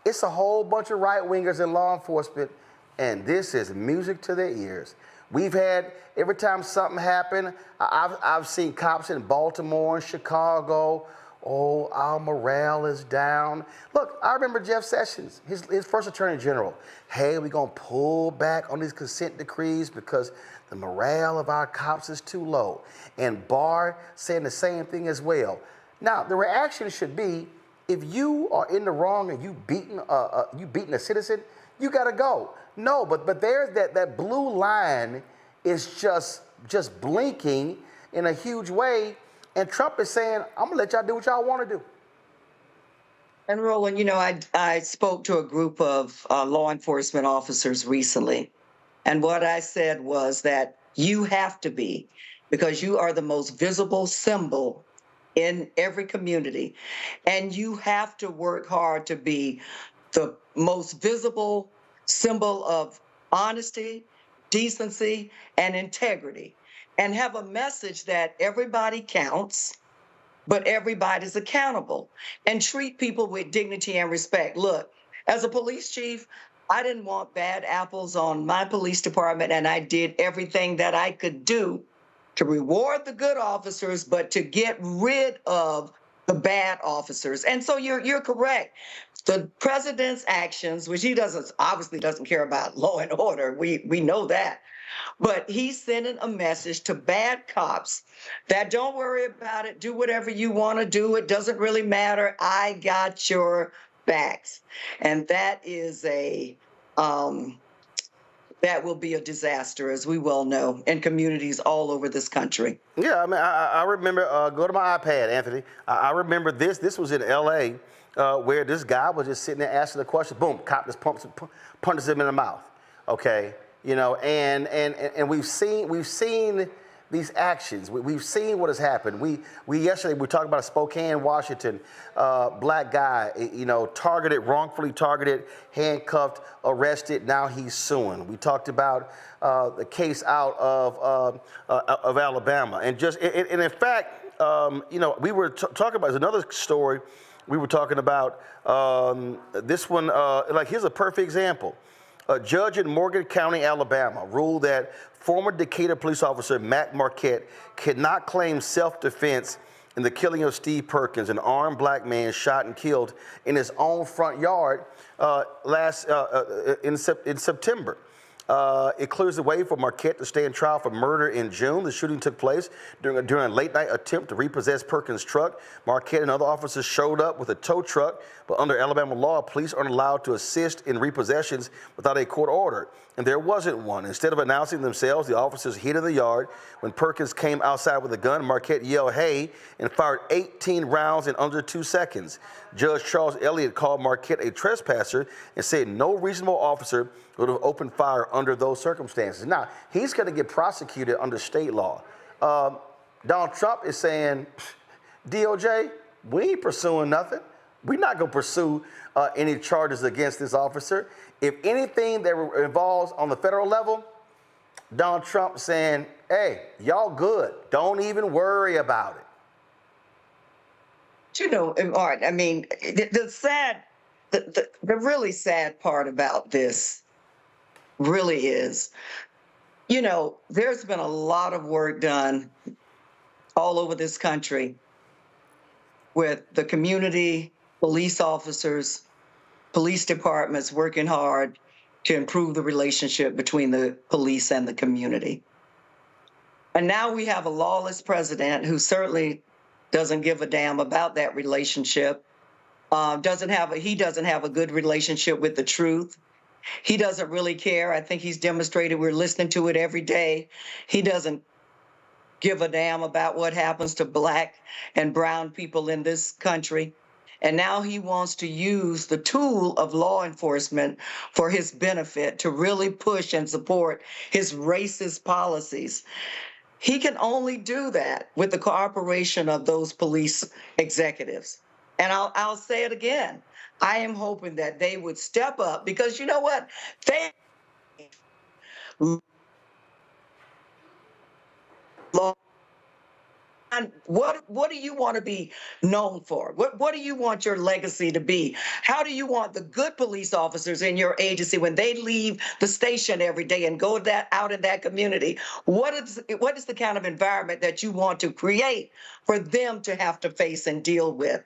it's a whole bunch of right-wingers in law enforcement And this is music to their ears. We've had, every time something happened, I've seen cops in Baltimore and Chicago. Oh, our morale is down. Look, I remember Jeff Sessions, his first attorney general. Hey, we're going to pull back on these consent decrees because the morale of our cops is too low. And Barr saying the same thing as well. Now, the reaction should be, if you are in the wrong and you beating a citizen, you got to go. No, but there's that blue line is just blinking in a huge way. And Trump is saying, I'm going to let y'all do what y'all want to do. And Roland, you know, I spoke to a group of law enforcement officers recently. And what I said was that you have to be, because you are the most visible symbol in every community. And you have to work hard to be the most visible symbol of honesty, decency, and integrity. And have a message that everybody counts, but everybody's accountable, and treat people with dignity and respect. Look, as a police chief, I didn't want bad apples on my police department, and I did everything that I could do to reward the good officers, but to get rid of the bad officers. And so you're correct. The president's actions, which he obviously doesn't care about law and order, we know that. But he's sending a message to bad cops that don't worry about it, do whatever you want to do. It doesn't really matter. I got your backs. And that is that will be a disaster, as we well know, in communities all over this country. Yeah, I mean, I remember, go to my iPad, Anthony. I remember this. This was in L.A., where this guy was just sitting there asking the question. Boom, cop just punches him in the mouth. Okay. You know, and we've seen these actions. We've seen what has happened. Yesterday we talked about Spokane, Washington, black guy, you know, wrongfully targeted, handcuffed, arrested. Now he's suing. We talked about the case out of Alabama, and in fact, you know, we were talking about another story. We were talking about this one. Like, here's a perfect example. A judge in Morgan County, Alabama, ruled that former Decatur police officer Matt Marquette cannot claim self-defense in the killing of Steve Perkins, an armed black man shot and killed in his own front yard in September. It clears the way for Marquette to stand trial for murder in June. The shooting took place during a late-night attempt to repossess Perkins' truck. Marquette and other officers showed up with a tow truck, but under Alabama law, police aren't allowed to assist in repossessions without a court order, and there wasn't one. Instead of announcing themselves, the officers hid in the yard. When Perkins came outside with a gun, Marquette yelled, "Hey," and fired 18 rounds in under 2 seconds. Judge Charles Elliott called Marquette a trespasser and said no reasonable officer would have opened fire under those circumstances. Now, he's going to get prosecuted under state law. Donald Trump is saying, DOJ, we ain't pursuing nothing. We're not going to pursue any charges against this officer. If anything that involves on the federal level, Donald Trump saying, hey, y'all good. Don't even worry about it. You know, Art, I mean, the really sad part about this really is, you know, there's been a lot of work done all over this country with the community, police officers, police departments working hard to improve the relationship between the police and the community. And now we have a lawless president who certainly doesn't give a damn about that relationship. He doesn't have a good relationship with the truth. He doesn't really care. I think he's demonstrated, we're listening to it every day. He doesn't give a damn about what happens to black and brown people in this country. And now he wants to use the tool of law enforcement for his benefit to really push and support his racist policies. He can only do that with the cooperation of those police executives. And I'll say it again. I am hoping that they would step up, because you know what? They law What do you want to be known for? What do you want your legacy to be? How do you want the good police officers in your agency, when they leave the station every day and go out in that community, what is the kind of environment that you want to create for them to have to face and deal with?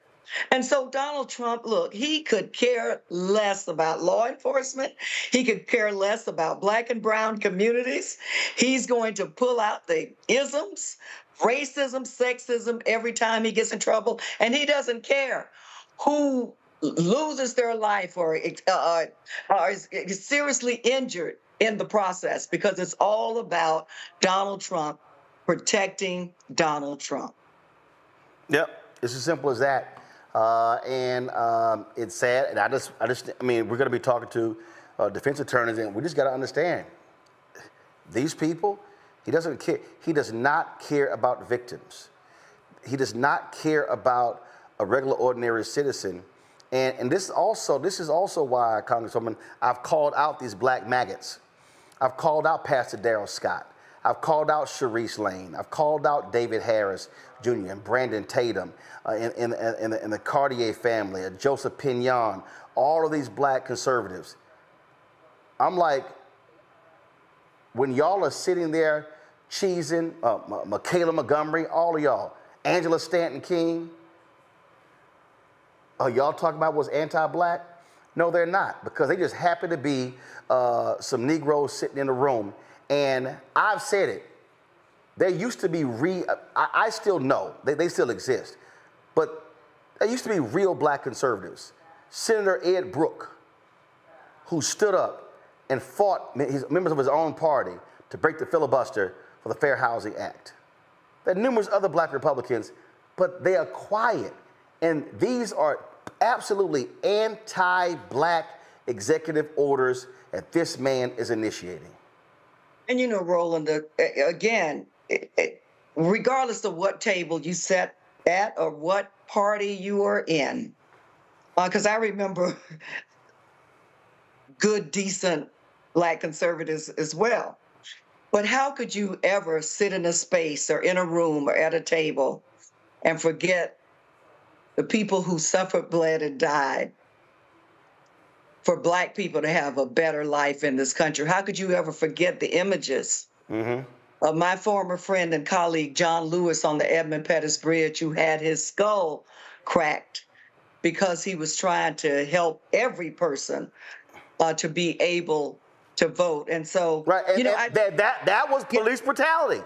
And so Donald Trump, look, he could care less about law enforcement. He could care less about Black and brown communities. He's going to pull out the isms, racism, sexism every time he gets in trouble. And he doesn't care who loses their life or is seriously injured in the process, because it's all about Donald Trump protecting Donald Trump. Yep, it's as simple as that. It's sad, and I mean, we're going to be talking to defense attorneys, and we just got to understand, these people, he doesn't care. He does not care about victims. He does not care about a regular, ordinary citizen. And this is also why, Congresswoman, I've called out these black maggots. I've called out Pastor Darrell Scott. I've called out Sharice Lane. I've called out David Harris Jr. and Brandon Tatum in the Cartier family, Joseph Pignon, all of these black conservatives. I'm like, when y'all are sitting there cheesing, Michaela Montgomery, all of y'all, Angela Stanton King, y'all talking about what's anti-black? No, they're not, because they just happen to be some Negroes sitting in a room. And I've said it. There used to be I still know, they still exist, but there used to be real black conservatives. Senator Ed Brooke, who stood up and fought members of his own party to break the filibuster for the Fair Housing Act. There are numerous other black Republicans, but they are quiet. And these are absolutely anti-black executive orders that this man is initiating. And you know, Roland, again, regardless of what table you sat at or what party you were in, because I remember good, decent black conservatives as well. But how could you ever sit in a space or in a room or at a table and forget the people who suffered, bled, and died for black people to have a better life in this country? How could you ever forget the images of my former friend and colleague, John Lewis, on the Edmund Pettus Bridge, who had his skull cracked because he was trying to help every person to be able to vote. And so, you know, that was police brutality.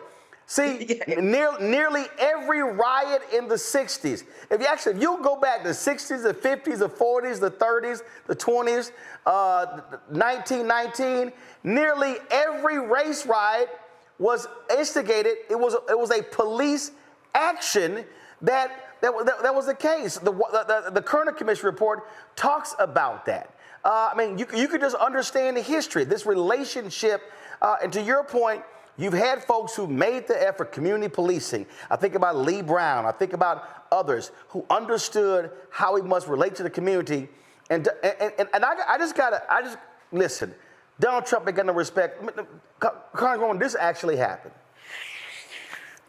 See, nearly every riot in the 60s, if you go back to the 60s, the 50s, the 40s, the 30s, the 20s, 1919, nearly every race riot was instigated. It was a police action that was the case. The Kerner Commission report talks about that. I mean, you could just understand the history, this relationship, and to your point, you've had folks who made the effort, community policing. I think about Lee Brown. I think about others who understood how we must relate to the community. And I just listen. Donald Trump ain't got no respect. Congresswoman, this actually happened.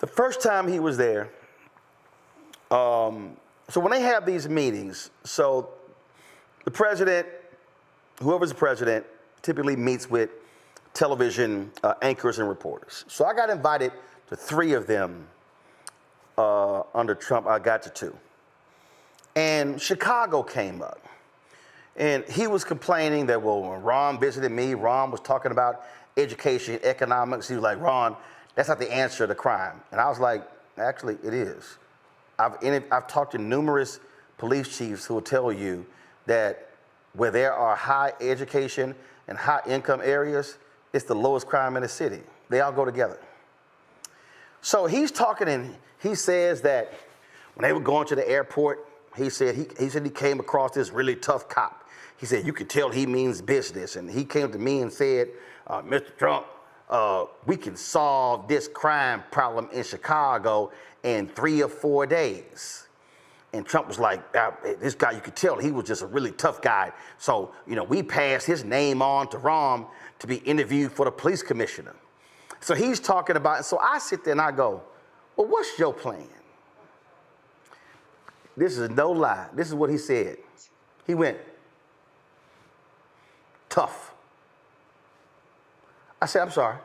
The first time he was there, so when they have these meetings, so the president, whoever's the president, typically meets with television anchors and reporters. So I got invited to 3 of them under Trump. I got to 2. And Chicago came up. And he was complaining that, well, when Ron visited me, Ron was talking about education, economics. He was like, Ron, that's not the answer to crime. And I was like, actually, it is. I've talked to numerous police chiefs who will tell you that where there are high education and high income areas, it's the lowest crime in the city. They all go together. So he's talking, and he says that when they were going to the airport, he said he came across this really tough cop. He said, you could tell he means business. And he came to me and said, Mr. Trump, we can solve this crime problem in Chicago in 3 or 4 days. And Trump was like, this guy, you could tell he was just a really tough guy. So, you know, we passed his name on to Ron to be interviewed for the police commissioner. So he's talking about it. So I sit there and I go, well, what's your plan? This is no lie. This is what he said. He went, tough. I said, I'm sorry.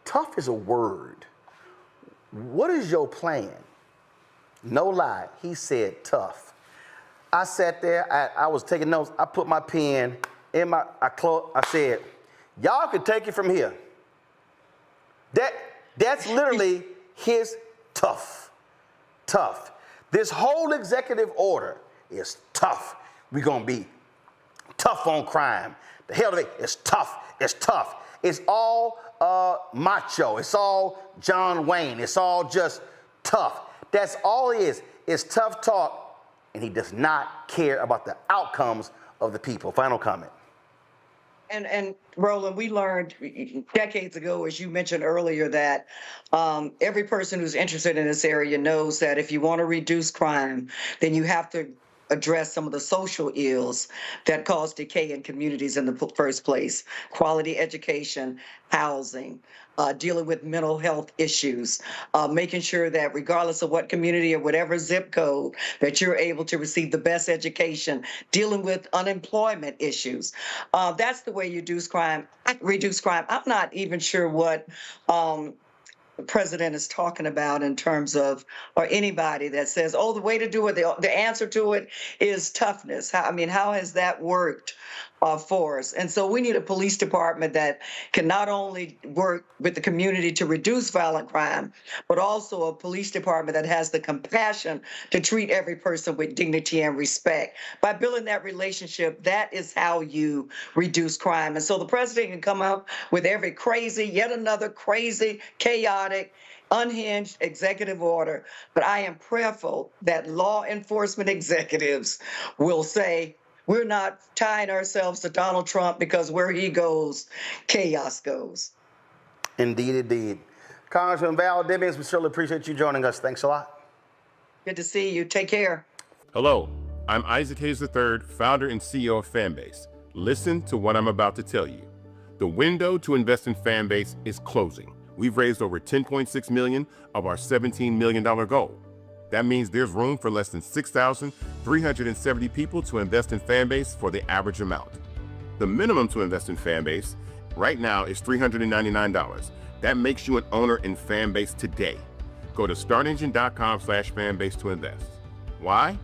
Tough is a word. What is your plan? No lie. He said tough. I sat there. I was taking notes. I put my pen in my, I said, y'all can take it from here. That's literally his tough. Tough. This whole executive order is tough. We're going to be tough on crime. The hell of it, it's tough. It's tough. It's all macho. It's all John Wayne. It's all just tough. That's all it is. It's tough talk, and he does not care about the outcomes of the people. Final comment. And Roland, we learned decades ago, as you mentioned earlier, that every person who's interested in this area knows that if you want to reduce crime, then you have to address some of the social ills that cause decay in communities in the first place. Quality education, housing, dealing with mental health issues, making sure that regardless of what community or whatever zip code, that you're able to receive the best education, dealing with unemployment issues. That's the way you reduce crime. I'm not even sure what the president is talking about in terms of, or anybody that says, oh, the way to do it, the answer to it is toughness. How has that worked for us? And so we need a police department that can not only work with the community to reduce violent crime, but also a police department that has the compassion to treat every person with dignity and respect. By building that relationship, that is how you reduce crime. And so the president can come up with yet another crazy, chaotic, unhinged executive order. But I am prayerful that law enforcement executives will say, we're not tying ourselves to Donald Trump because where he goes, chaos goes. Indeed, indeed. Congressman Val Demings, we certainly appreciate you joining us. Thanks a lot. Good to see you. Take care. Hello, I'm Isaac Hayes III, founder and CEO of Fanbase. Listen to what I'm about to tell you. The window to invest in Fanbase is closing. We've raised over $10.6 million of our $17 million goal. That means there's room for less than 6,370 people to invest in Fanbase for the average amount. The minimum to invest in Fanbase right now is $399. That makes you an owner in Fanbase today. Go to startengine.com/fanbase to invest. Why?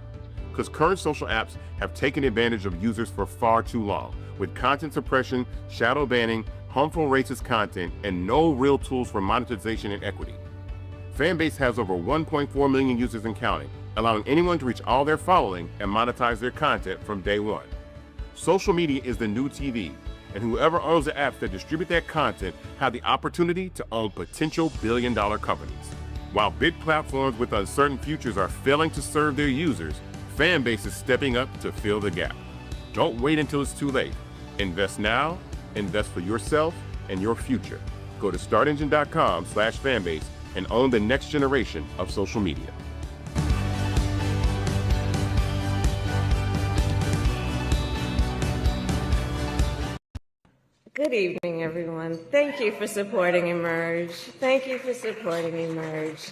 Because current social apps have taken advantage of users for far too long, with content suppression, shadow banning, harmful racist content, and no real tools for monetization and equity. Fanbase has over 1.4 million users and counting, allowing anyone to reach all their following and monetize their content from day one. Social media is the new TV, and whoever owns the apps that distribute that content have the opportunity to own potential billion-dollar companies. While big platforms with uncertain futures are failing to serve their users, Fanbase is stepping up to fill the gap. Don't wait until it's too late. Invest now, invest for yourself and your future. Go to startengine.com/fanbase and own the next generation of social media. Good evening, everyone. Thank you for supporting Emerge. Thank you for supporting Emerge.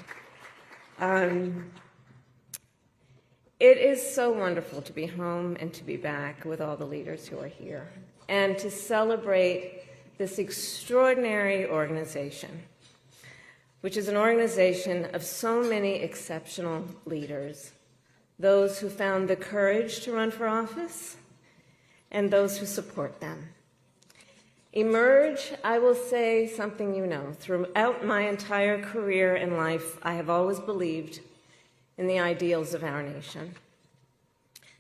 It is so wonderful to be home and to be back with all the leaders who are here and to celebrate this extraordinary organization, which is an organization of so many exceptional leaders, those who found the courage to run for office and those who support them. Emerge, I will say something you know. Throughout my entire career and life, I have always believed in the ideals of our nation.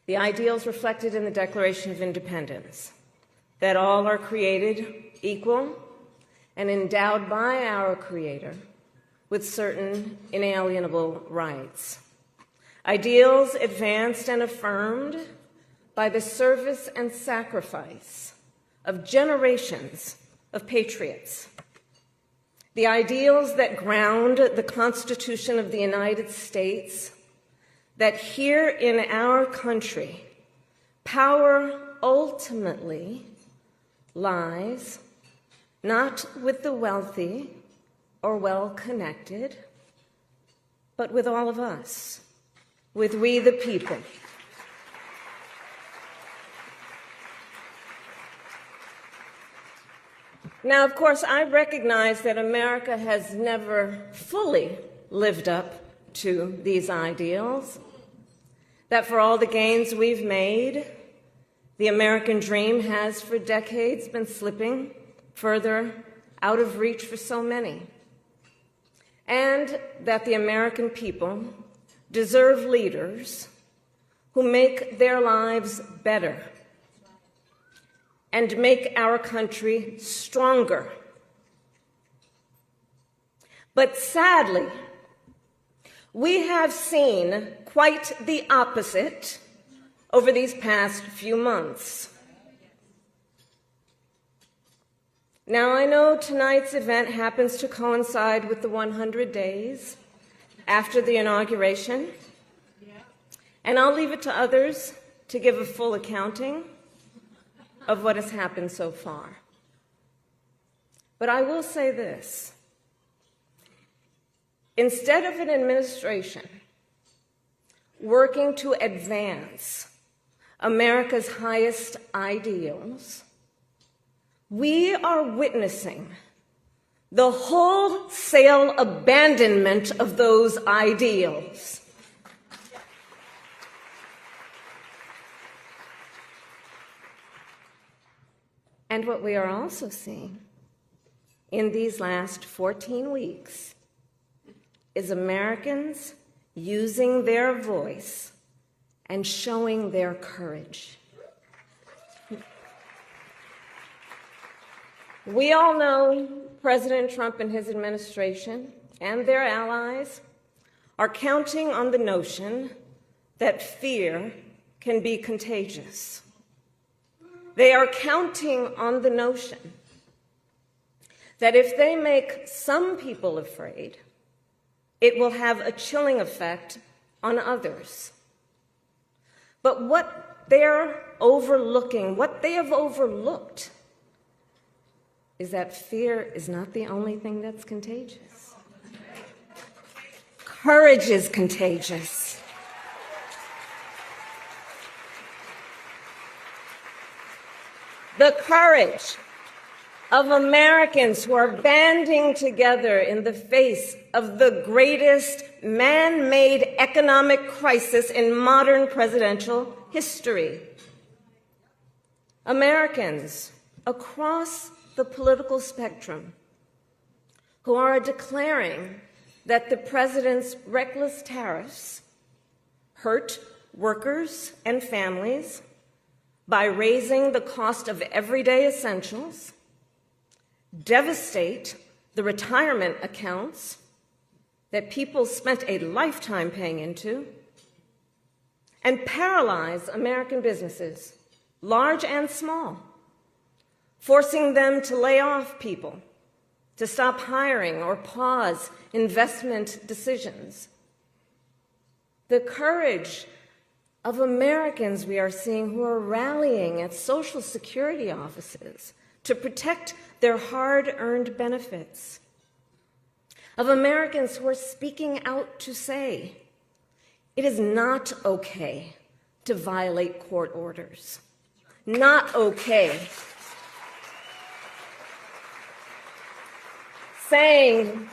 The ideals reflected in the Declaration of Independence, that all are created equal and endowed by our Creator with certain inalienable rights. Ideals advanced and affirmed by the service and sacrifice of generations of patriots. The ideals that ground the Constitution of the United States, that here in our country, power ultimately lies not with the wealthy or well-connected, but with all of us, with we the people. Now, of course, I recognize that America has never fully lived up to these ideals, that for all the gains we've made, the American dream has for decades been slipping further out of reach for so many, and that the American people deserve leaders who make their lives better and make our country stronger. But sadly, we have seen quite the opposite over these past few months. Now, I know tonight's event happens to coincide with the 100 days after the inauguration, and I'll leave it to others to give a full accounting of what has happened so far. But I will say this. Instead of an administration working to advance America's highest ideals, we are witnessing the wholesale abandonment of those ideals. And what we are also seeing in these last 14 weeks is Americans using their voice and showing their courage. We all know President Trump and his administration and their allies are counting on the notion that fear can be contagious. They are counting on the notion that if they make some people afraid, it will have a chilling effect on others. But what they're overlooking, what they have overlooked, is that fear is not the only thing that's contagious. Courage is contagious. The courage of Americans who are banding together in the face of the greatest man-made economic crisis in modern presidential history. Americans across the political spectrum who are declaring that the president's reckless tariffs hurt workers and families by raising the cost of everyday essentials, devastate the retirement accounts that people spent a lifetime paying into, and paralyze American businesses, large and small, forcing them to lay off people, to stop hiring or pause investment decisions. The courage of Americans we are seeing who are rallying at Social Security offices to protect their hard-earned benefits. Of Americans who are speaking out to say, it is not okay to violate court orders. Not okay. Saying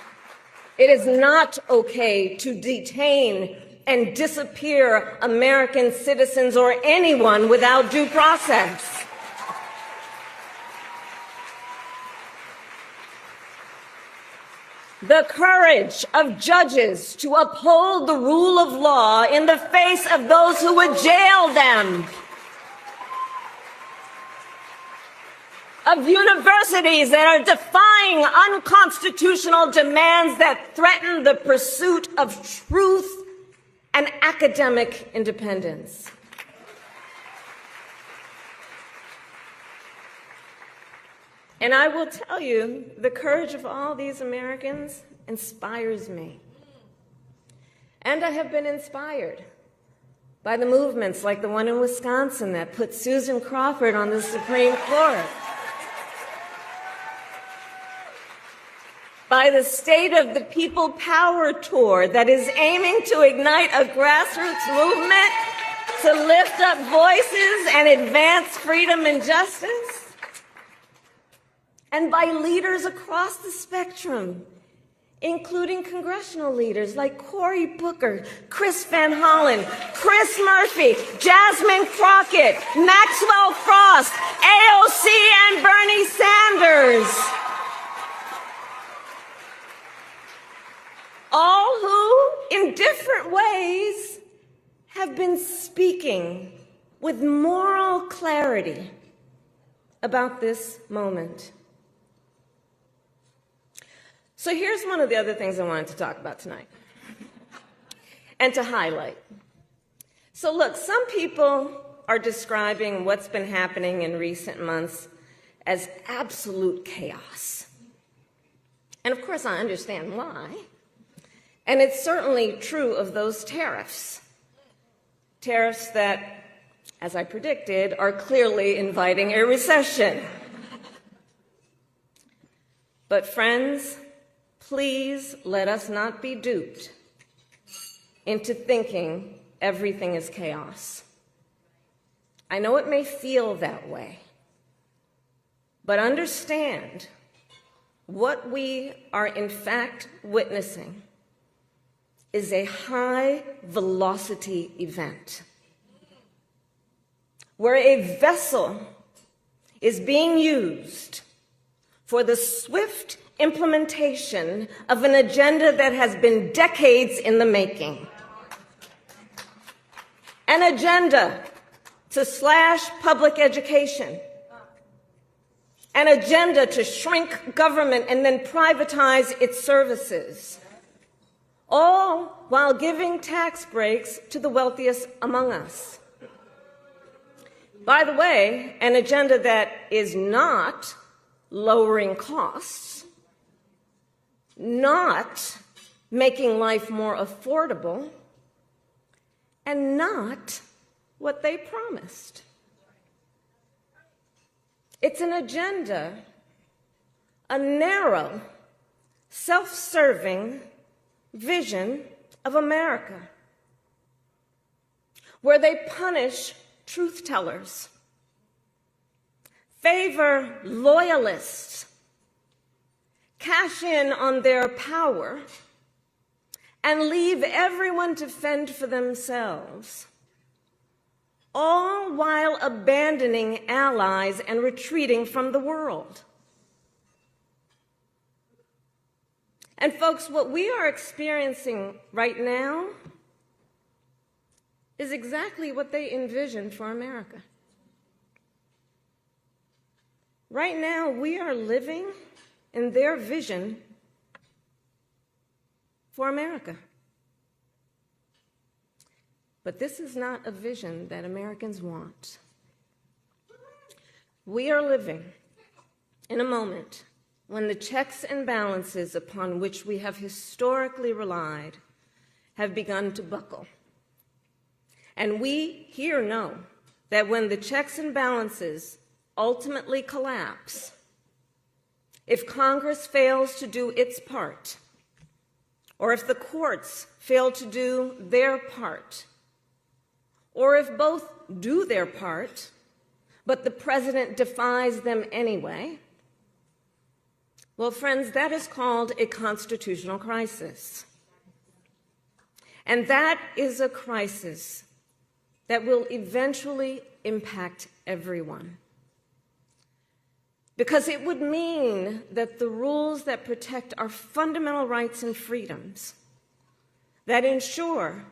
it is not okay to detain and disappear American citizens or anyone without due process. The courage of judges to uphold the rule of law in the face of those who would jail them. Of universities that are defying unconstitutional demands that threaten the pursuit of truth and academic independence. And I will tell you, the courage of all these Americans inspires me. And I have been inspired by the movements like the one in Wisconsin that put Susan Crawford on the Supreme Court. by the State of the People Power Tour that is aiming to ignite a grassroots movement to lift up voices and advance freedom and justice, and by leaders across the spectrum, including congressional leaders like Cory Booker, Chris Van Hollen, Chris Murphy, Jasmine Crockett, Maxwell Frost, AOC, and Bernie Sanders. All who, in different ways, have been speaking with moral clarity about this moment. So here's one of the other things I wanted to talk about tonight and to highlight. So look, some people are describing what's been happening in recent months as absolute chaos. And of course, I understand why. And it's certainly true of those tariffs. Tariffs that, as I predicted, are clearly inviting a recession. But friends, please let us not be duped into thinking everything is chaos. I know it may feel that way, but understand what we are in fact witnessing is a high-velocity event where a vessel is being used for the swift implementation of an agenda that has been decades in the making. An agenda to slash public education. An agenda to shrink government and then privatize its services. All while giving tax breaks to the wealthiest among us. By the way, an agenda that is not lowering costs, not making life more affordable, and not what they promised. It's an agenda, a narrow, self-serving vision of America, where they punish truth tellers, favor loyalists, cash in on their power, and leave everyone to fend for themselves, all while abandoning allies and retreating from the world. And folks, what we are experiencing right now is exactly what they envisioned for America. Right now, we are living in their vision for America. But this is not a vision that Americans want. We are living in a moment when the checks and balances upon which we have historically relied have begun to buckle. And we here know that when the checks and balances ultimately collapse, if Congress fails to do its part, or if the courts fail to do their part, or if both do their part, but the president defies them anyway, well, friends, that is called a constitutional crisis. And that is a crisis that will eventually impact everyone. Because it would mean that the rules that protect our fundamental rights and freedoms, that ensure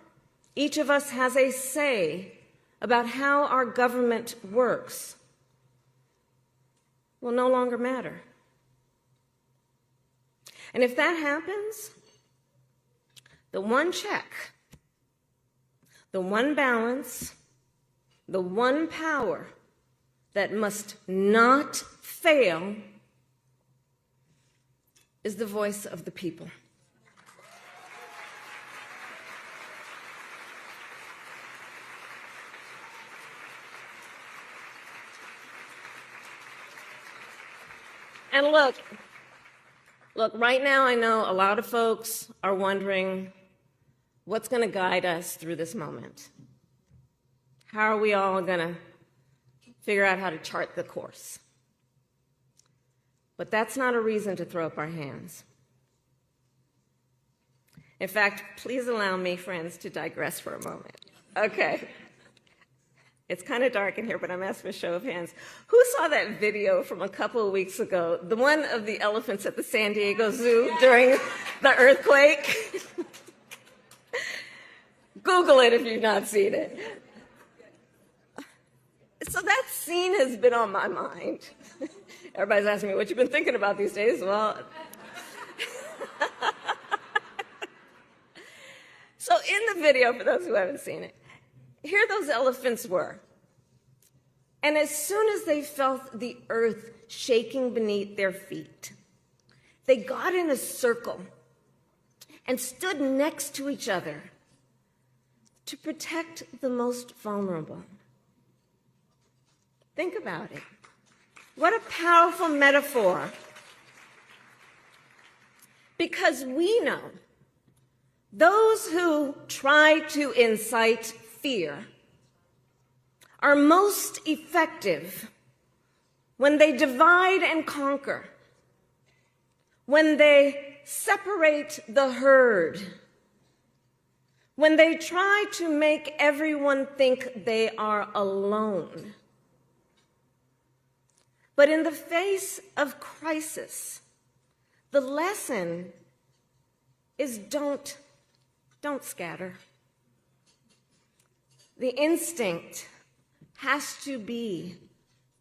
each of us has a say about how our government works, will no longer matter. And if that happens, the one check, the one balance, the one power that must not fail is the voice of the people. And Look, right now I know a lot of folks are wondering what's going to guide us through this moment. How are we all going to figure out how to chart the course? But that's not a reason to throw up our hands. In fact, please allow me, friends, to digress for a moment. Okay. It's kind of dark in here, but I'm asking for a show of hands. Who saw that video from a couple of weeks ago, the one of the elephants at the San Diego Zoo during the earthquake? Google it if you've not seen it. So that scene has been on my mind. Everybody's asking me, what you've been thinking about these days? Well, so in the video, for those who haven't seen it, here those elephants were. And as soon as they felt the earth shaking beneath their feet, they got in a circle and stood next to each other to protect the most vulnerable. Think about it. What a powerful metaphor. Because we know those who try to incite fear are most effective when they divide and conquer, when they separate the herd, when they try to make everyone think they are alone. But in the face of crisis, the lesson is don't scatter. The instinct has to be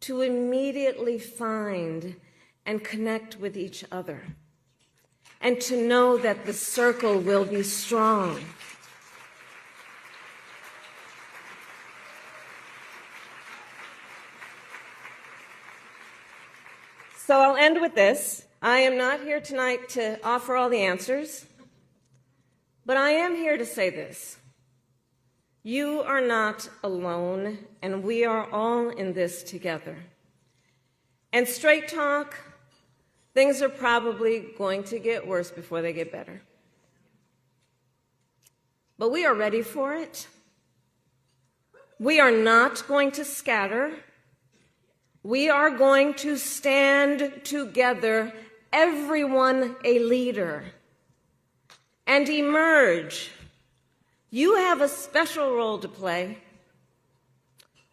to immediately find and connect with each other, and to know that the circle will be strong. So I'll end with this. I am not here tonight to offer all the answers, but I am here to say this. You are not alone, and we are all in this together. And straight talk, things are probably going to get worse before they get better. But we are ready for it. We are not going to scatter. We are going to stand together, everyone a leader, and emerge. You have a special role to play.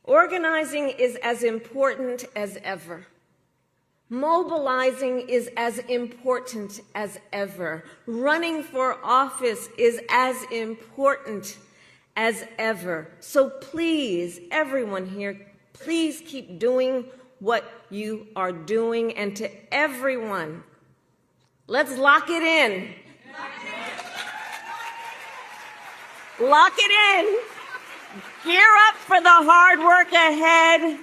Organizing is as important as ever. Mobilizing is as important as ever. Running for office is as important as ever. So please, everyone here, please keep doing what you are doing. And to everyone, let's lock it in. Lock it in. Gear up for the hard work ahead.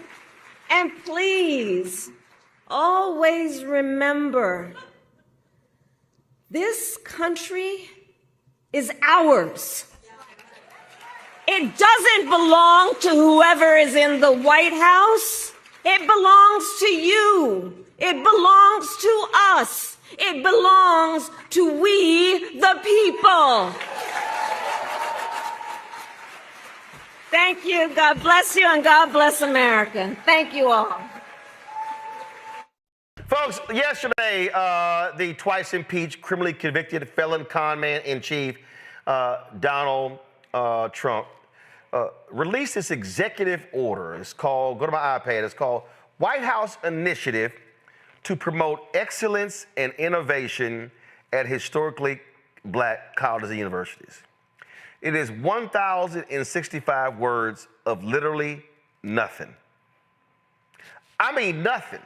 And please, always remember, this country is ours. It doesn't belong to whoever is in the White House. It belongs to you. It belongs to us. It belongs to we, the people. Thank you. God bless you, and God bless America. Thank you all. Folks, yesterday, the twice impeached, criminally convicted felon con man in chief, Donald Trump, released this executive order. It's called, go to my iPad, it's called White House Initiative to Promote Excellence and Innovation at Historically Black Colleges and Universities. It is 1,065 words of literally nothing. I mean nothing.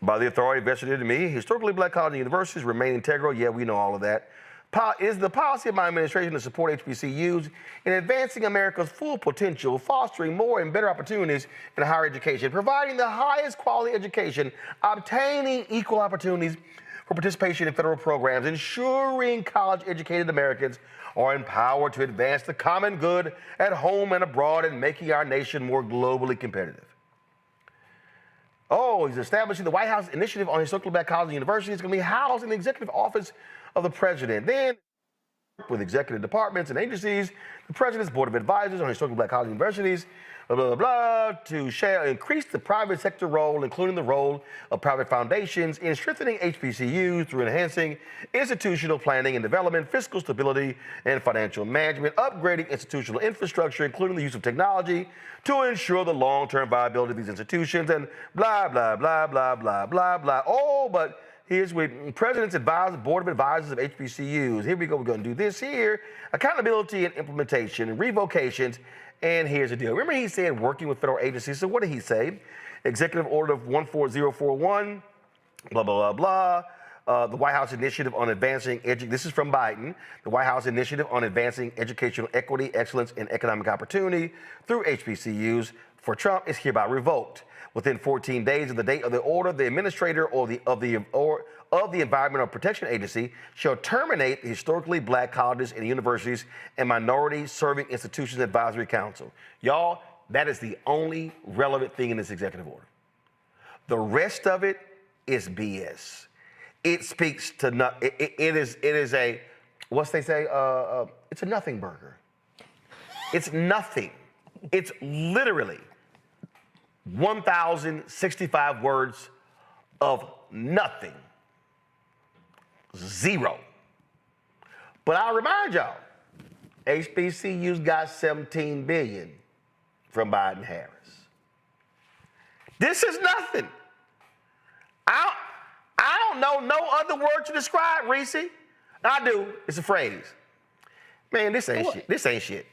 By the authority vested in me, historically black colleges and universities remain integral. Yeah, we know all of that. It is the policy of my administration to support HBCUs in advancing America's full potential, fostering more and better opportunities in higher education, providing the highest quality education, obtaining equal opportunities for participation in federal programs, ensuring college-educated Americans are empowered to advance the common good at home and abroad, and making our nation more globally competitive. Oh, he's establishing the White House Initiative on Historically Black Colleges and Universities. It's going to be housed in the executive office of the president. Then, with executive departments and agencies, the president's board of advisors on Historically Black Colleges and Universities, blah, blah, blah, blah, to shall increase the private sector role, including the role of private foundations in strengthening HBCUs through enhancing institutional planning and development, fiscal stability, and financial management, upgrading institutional infrastructure, including the use of technology, to ensure the long-term viability of these institutions, and blah, blah, blah, blah, blah, blah, blah. Oh, but here's with President's Advisor, Board of Advisors of HBCUs. Here we go. We're going to do this here. Accountability and implementation and revocations. And here's the deal. Remember he said working with federal agencies. So what did he say? Executive Order of 14041, blah, blah, blah, blah. The White House Initiative on Advancing this is from Biden. The White House Initiative on Advancing Educational Equity, Excellence, and Economic Opportunity through HBCUs for Trump is hereby revoked. Within 14 days of the date of the order, the administrator of the Environmental Protection Agency shall terminate the historically black colleges and universities and minority serving institutions advisory council. Y'all, that is the only relevant thing in this executive order. The rest of it is BS. It speaks to nothing. It is a, what's they say? It's a nothing burger. It's nothing. It's literally 1,065 words of nothing. Zero. But I'll remind y'all, HBCUs got $17 billion from Biden Harris. This is nothing. I don't know no other word to describe, Reese. I do. It's a phrase. Man, this ain't shit. This ain't shit.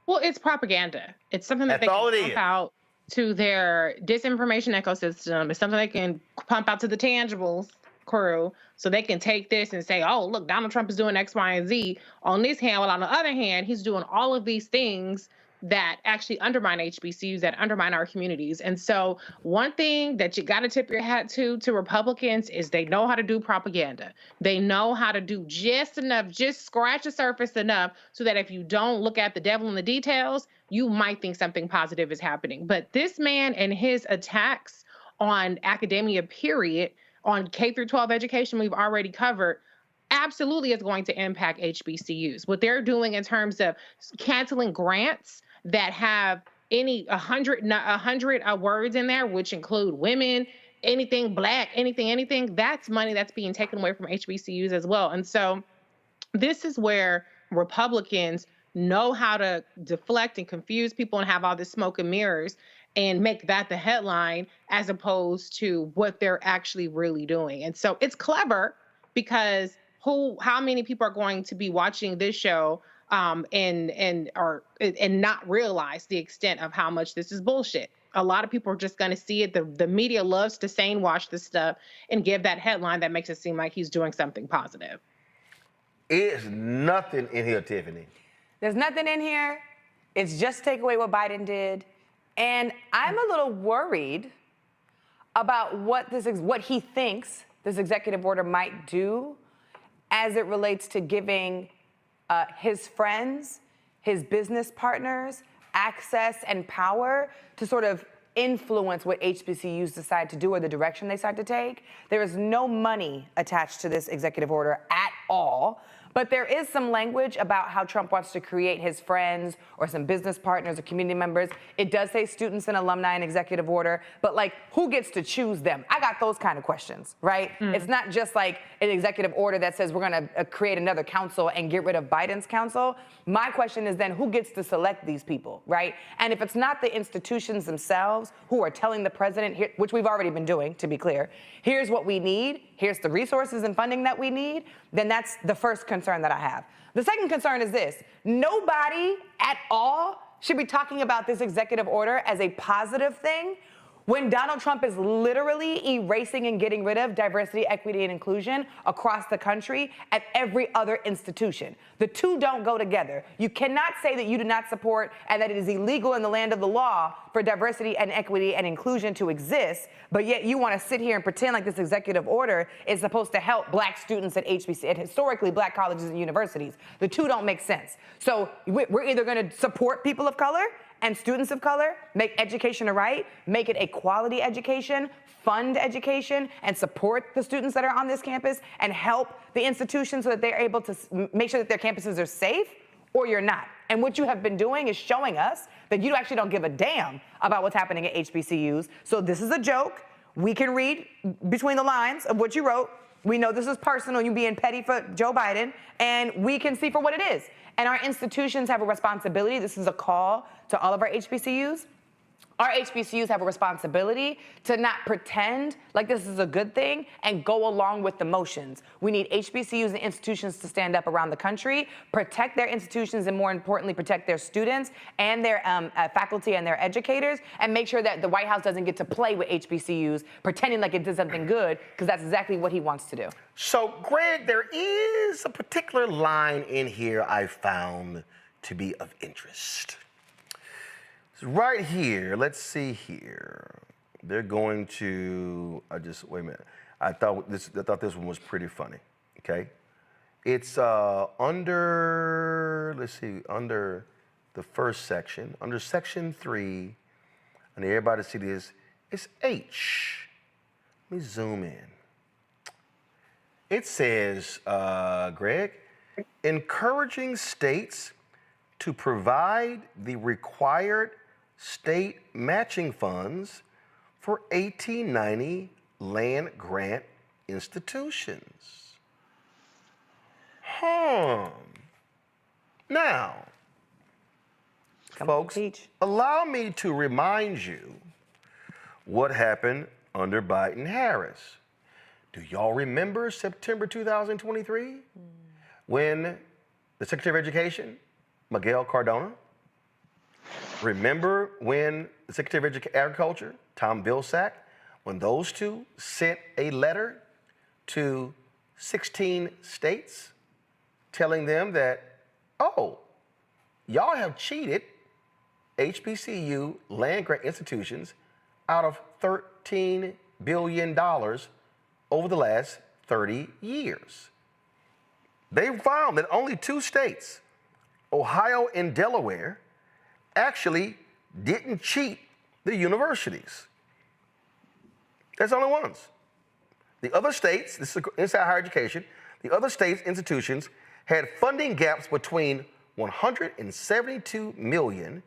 Well, it's propaganda. It's something that That's they all can it pump is. out to their disinformation ecosystem. It's something they can pump out to the tangibles crew so they can take this and say, oh, look, Donald Trump is doing X, Y, and Z on this hand. While on the other hand, he's doing all of these things that actually undermine HBCUs, that undermine our communities. And so one thing that you got to tip your hat to Republicans is they know how to do propaganda. They know how to do just enough, just scratch the surface enough so that if you don't look at the devil in the details, you might think something positive is happening. But this man and his attacks on academia, period, on K through 12 education, we've already covered, absolutely is going to impact HBCUs. What they're doing in terms of canceling grants that have 100 words in there, which include women, anything black, anything, that's money that's being taken away from HBCUs as well. And so this is where Republicans know how to deflect and confuse people and have all this smoke and mirrors and make that the headline as opposed to what they're actually really doing. And so it's clever because how many people are going to be watching this show and not realize the extent of how much this is bullshit? A lot of people are just going to see it. The media loves to sane wash this stuff and give that headline that makes it seem like he's doing something positive. It's nothing in here, Tiffany. There's nothing in here. It's just take away what Biden did. And I'm a little worried about what he thinks this executive order might do as it relates to giving his friends, his business partners, access and power to sort of influence what HBCUs decide to do or the direction they decide to take. There is no money attached to this executive order at all. But there is some language about how Trump wants to create his friends or some business partners or community members. It does say students and alumni in executive order, but like, who gets to choose them? I got those kind of questions, right? It's not just like an executive order that says we're going to create another council and get rid of Biden's council. My question is then who gets to select these people, right? And if it's not the institutions themselves who are telling the president, here, which we've already been doing, to be clear, here's what we need, here's the resources and funding that we need, then that's the first concern that I have. The second concern is this: nobody at all should be talking about this executive order as a positive thing when Donald Trump is literally erasing and getting rid of diversity, equity, and inclusion across the country at every other institution. The two don't go together. You cannot say that you do not support and that it is illegal in the land of the law for diversity and equity and inclusion to exist, but yet you want to sit here and pretend like this executive order is supposed to help black students at HBC, at historically black colleges and universities. The two don't make sense. So we're either going to support people of color and students of color, make education a right, make it a quality education, fund education, and support the students that are on this campus, and help the institutions so that they're able to make sure that their campuses are safe, or you're not. And what you have been doing is showing us that you actually don't give a damn about what's happening at HBCUs. So this is a joke. We can read between the lines of what you wrote. We know this is personal, you being petty for Joe Biden, and we can see for what it is. And our institutions have a responsibility. This is a call to all of our HBCUs. Our HBCUs have a responsibility to not pretend like this is a good thing and go along with the motions. We need HBCUs and institutions to stand up around the country, protect their institutions, and more importantly, protect their students and their faculty and their educators, and make sure that the White House doesn't get to play with HBCUs, pretending like it did something good, because that's exactly what he wants to do. So, Greg, there is a particular line in here I found to be of interest. Right here, let's see here. They're going to, wait a minute. I thought this one was pretty funny, okay? It's under the first section, under section 3, I need everybody to see this, it's H. Let me zoom in. It says, Greg, encouraging states to provide the required state matching funds for 1890 land grant institutions. Now, folks, allow me to remind you what happened under Biden Harris. Do y'all remember September 2023 when the Secretary of Education, Miguel Cardona, remember when the Secretary of Agriculture, Tom Vilsack, when those two sent a letter to 16 states telling them that, oh, y'all have cheated HBCU land grant institutions out of $13 billion over the last 30 years. They found that only 2 states, Ohio and Delaware, actually didn't cheat the universities. That's the only ones. The other states, this is inside higher education, the other states' institutions had funding gaps between $172 million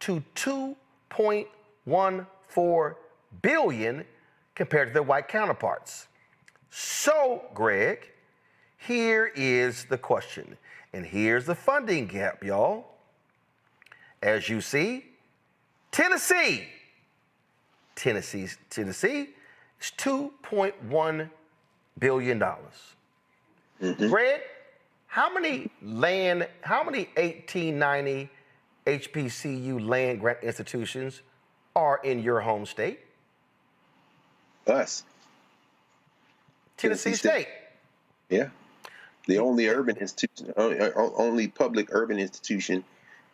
to $2.14 billion compared to their white counterparts. So, Greg, here is the question, and here's the funding gap, y'all. As you see, Tennessee is $2.1 billion. Greg, how many 1890 HBCU land grant institutions are in your home state? Us. Tennessee State. Yeah. The only urban institution, only public urban institution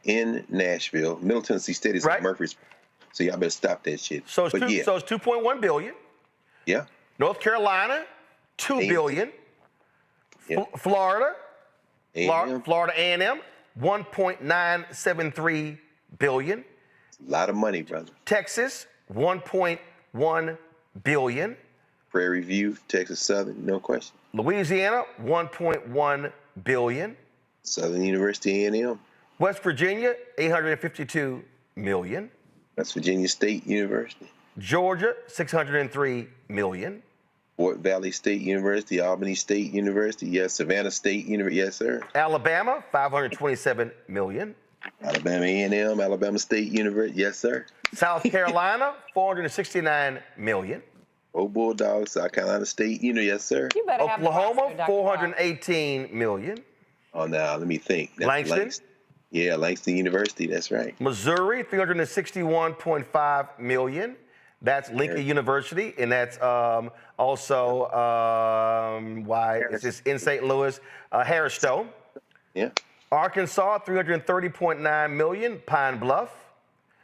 in Nashville. Middle Tennessee State is right. Murfreesboro. So y'all better stop that shit. So it's, so it's 2.1 billion. Yeah. North Carolina, 2 billion. Yeah. Florida, A&M. Florida A&M, 1.973 billion. A lot of money, brother. Texas, 1.1 billion. Prairie View, Texas Southern, no question. Louisiana, 1.1 billion. Southern University A&M. West Virginia, 852 million. That's Virginia State University. Georgia, 603 million. Fort Valley State University, Albany State University, yes. Savannah State University, yes, sir. Alabama, 527 million. Alabama A&M, Alabama State University, yes, sir. South Carolina, 469 million. Old Bulldogs, South Carolina State University, yes, sir. You better Oklahoma, have 418 million. Oh, now let me think. That's Langston? Yeah, Langston University, that's right. Missouri, 361.5 million. That's Lincoln University, and that's also it's just in St. Louis, Harris Stowe. Yeah. Arkansas, 330.9 million, Pine Bluff.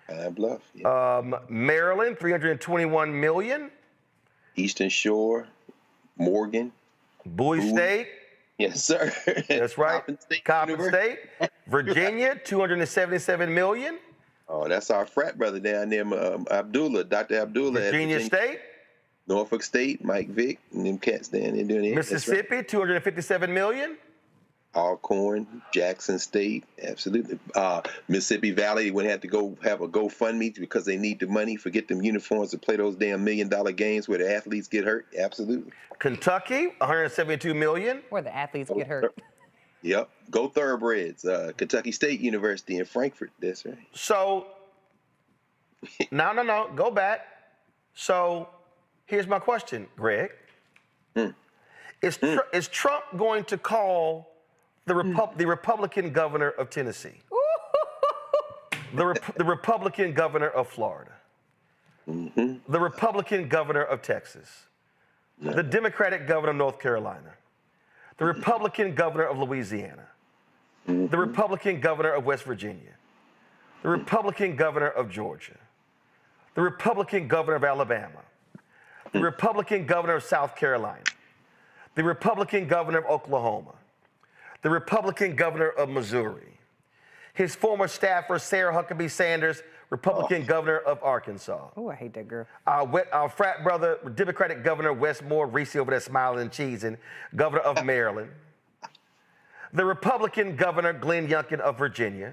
Pine Bluff, yeah. Maryland, 321 million. Eastern Shore, Morgan. Bowie State. Yes, sir. That's right. Coppin State. Virginia, 277 million. Oh, that's our frat brother down there, Abdullah, Dr. Abdullah. Virginia State. Norfolk State, Mike Vick, and them cats down there doing it. Mississippi, right. 257 million. Alcorn, Jackson State, absolutely. Mississippi Valley, when they had to go have a GoFundMe because they need the money, forget them uniforms to play those damn $1 million games where the athletes get hurt. Absolutely. Kentucky, 172 million. Where the athletes get hurt. Yep. Go Thoroughbreds. Kentucky State University in Frankfurt. That's right. So, no. Go back. So, here's my question, Greg. Is Trump going to call the Republican governor of Tennessee, the Republican governor of Florida, the Republican governor of Texas, the Democratic governor of North Carolina, the Republican governor of Louisiana, the Republican governor of West Virginia, the Republican governor of Georgia, the Republican governor of Alabama, the Republican governor of South Carolina, the Republican governor of Oklahoma, the Republican governor of Missouri, his former staffer, Sarah Huckabee Sanders, Republican governor of Arkansas. Oh, I hate that girl. Our frat brother, Democratic governor Wes Moore, Reese over there smiling and cheesing, governor of Maryland, the Republican governor, Glenn Youngkin of Virginia,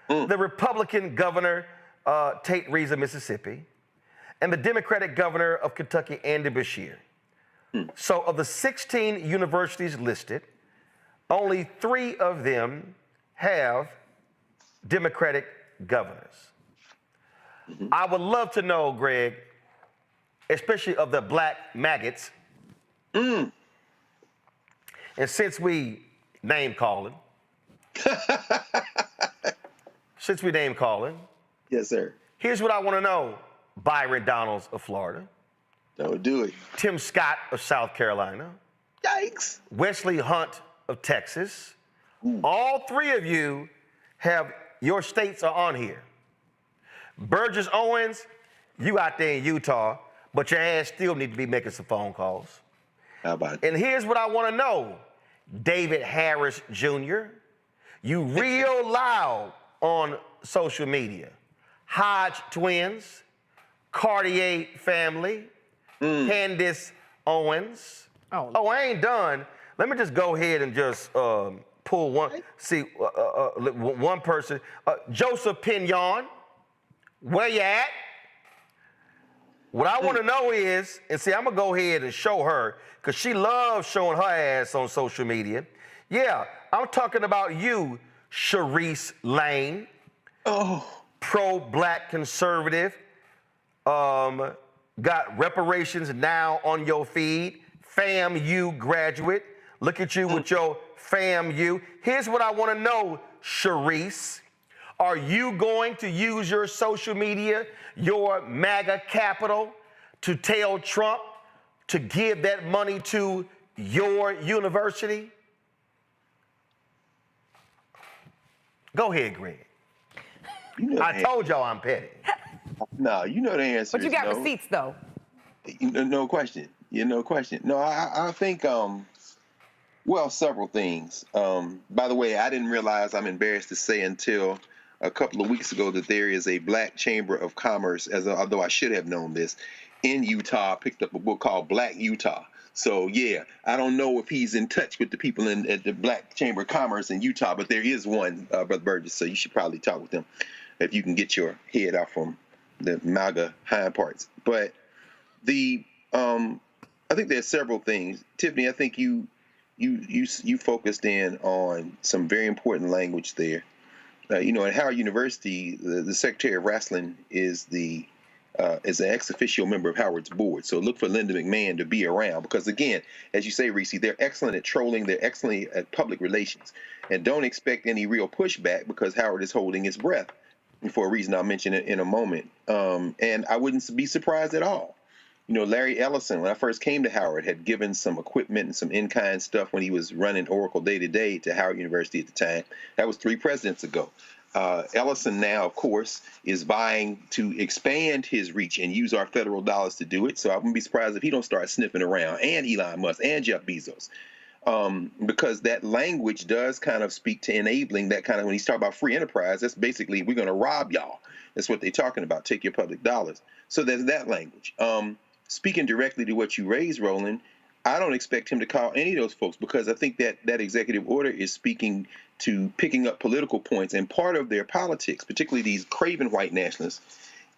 the Republican governor, Tate Reeves of Mississippi, and the Democratic governor of Kentucky, Andy Beshear. So of the 16 universities listed, only 3 of them have Democratic governors. I would love to know, Greg, especially of the black maggots, and since we name calling, yes, sir. Here's what I want to know, Byron Donalds of Florida. Don't do it. Tim Scott of South Carolina. Yikes. Wesley Hunt of Texas. All 3 of you have, your states are on here. Burgess Owens, you out there in Utah, but your ass still need to be making some phone calls. How about it? And here's what I want to know. David Harris Jr., you real loud on social media. Hodge twins, Cartier family, Candace Owens. Oh, I ain't done. Let me just go ahead and just pull one. See, one person. Joseph Pignon, where you at? What I want to know is, and see, I'm going to go ahead and show her, because she loves showing her ass on social media. Yeah, I'm talking about you, Sharice Lane. Pro-black conservative. Got reparations now on your feed. FAMU graduate. Look at you with your FAMU. Here's what I want to know, Sharice. Are you going to use your social media, your MAGA capital, to tell Trump to give that money to your university? Go ahead, Greg. I told y'all I'm petty. No, you know the answer. But you got receipts, though. No question. No question. No, I think, well, several things. By the way, I didn't realize, I'm embarrassed to say until a couple of weeks ago, that there is a Black Chamber of Commerce, although I should have known this, in Utah. I picked up a book called Black Utah. So, yeah, I don't know if he's in touch with the people at the Black Chamber of Commerce in Utah, but there is one, Brother Burgess, so you should probably talk with them if you can get your head out from the MAGA hind parts. But I think there's several things. Tiffany, I think you focused in on some very important language there. At Howard University, the Secretary of Wrestling is an ex officio member of Howard's board. So look for Linda McMahon to be around because, again, as you say, Reese, they're excellent at trolling. They're excellent at public relations. And don't expect any real pushback because Howard is holding his breath for a reason I'll mention it in a moment. And I wouldn't be surprised at all. Larry Ellison, when I first came to Howard, had given some equipment and some in-kind stuff when he was running Oracle day-to-day to Howard University at the time. That was 3 presidents ago. Ellison now, of course, is vying to expand his reach and use our federal dollars to do it. So I wouldn't be surprised if he don't start sniffing around, and Elon Musk and Jeff Bezos. because that language does kind of speak to enabling that kind of, when he's talking about free enterprise, that's basically, we're going to rob y'all. That's what they're talking about, take your public dollars. So there's that language. Speaking directly to what you raised, Roland, I don't expect him to call any of those folks, because I think that that executive order is speaking to picking up political points. And part of their politics, particularly these craven white nationalists,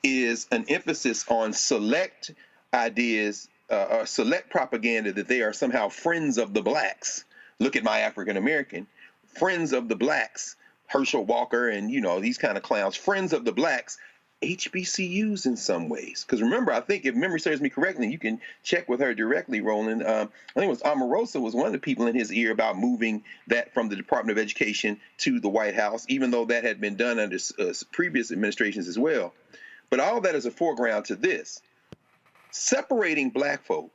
is an emphasis on select ideas, or select propaganda that they are somehow friends of the blacks. Look at my African American, friends of the blacks, Herschel Walker and, you know, these kind of clowns, friends of the blacks, HBCUs in some ways. Because remember, I think if memory serves me correctly, you can check with her directly, Roland. I think it was Omarosa was one of the people in his ear about moving that from the Department of Education to the White House, even though that had been done under previous administrations as well. But all that is a foreground to this. Separating black folk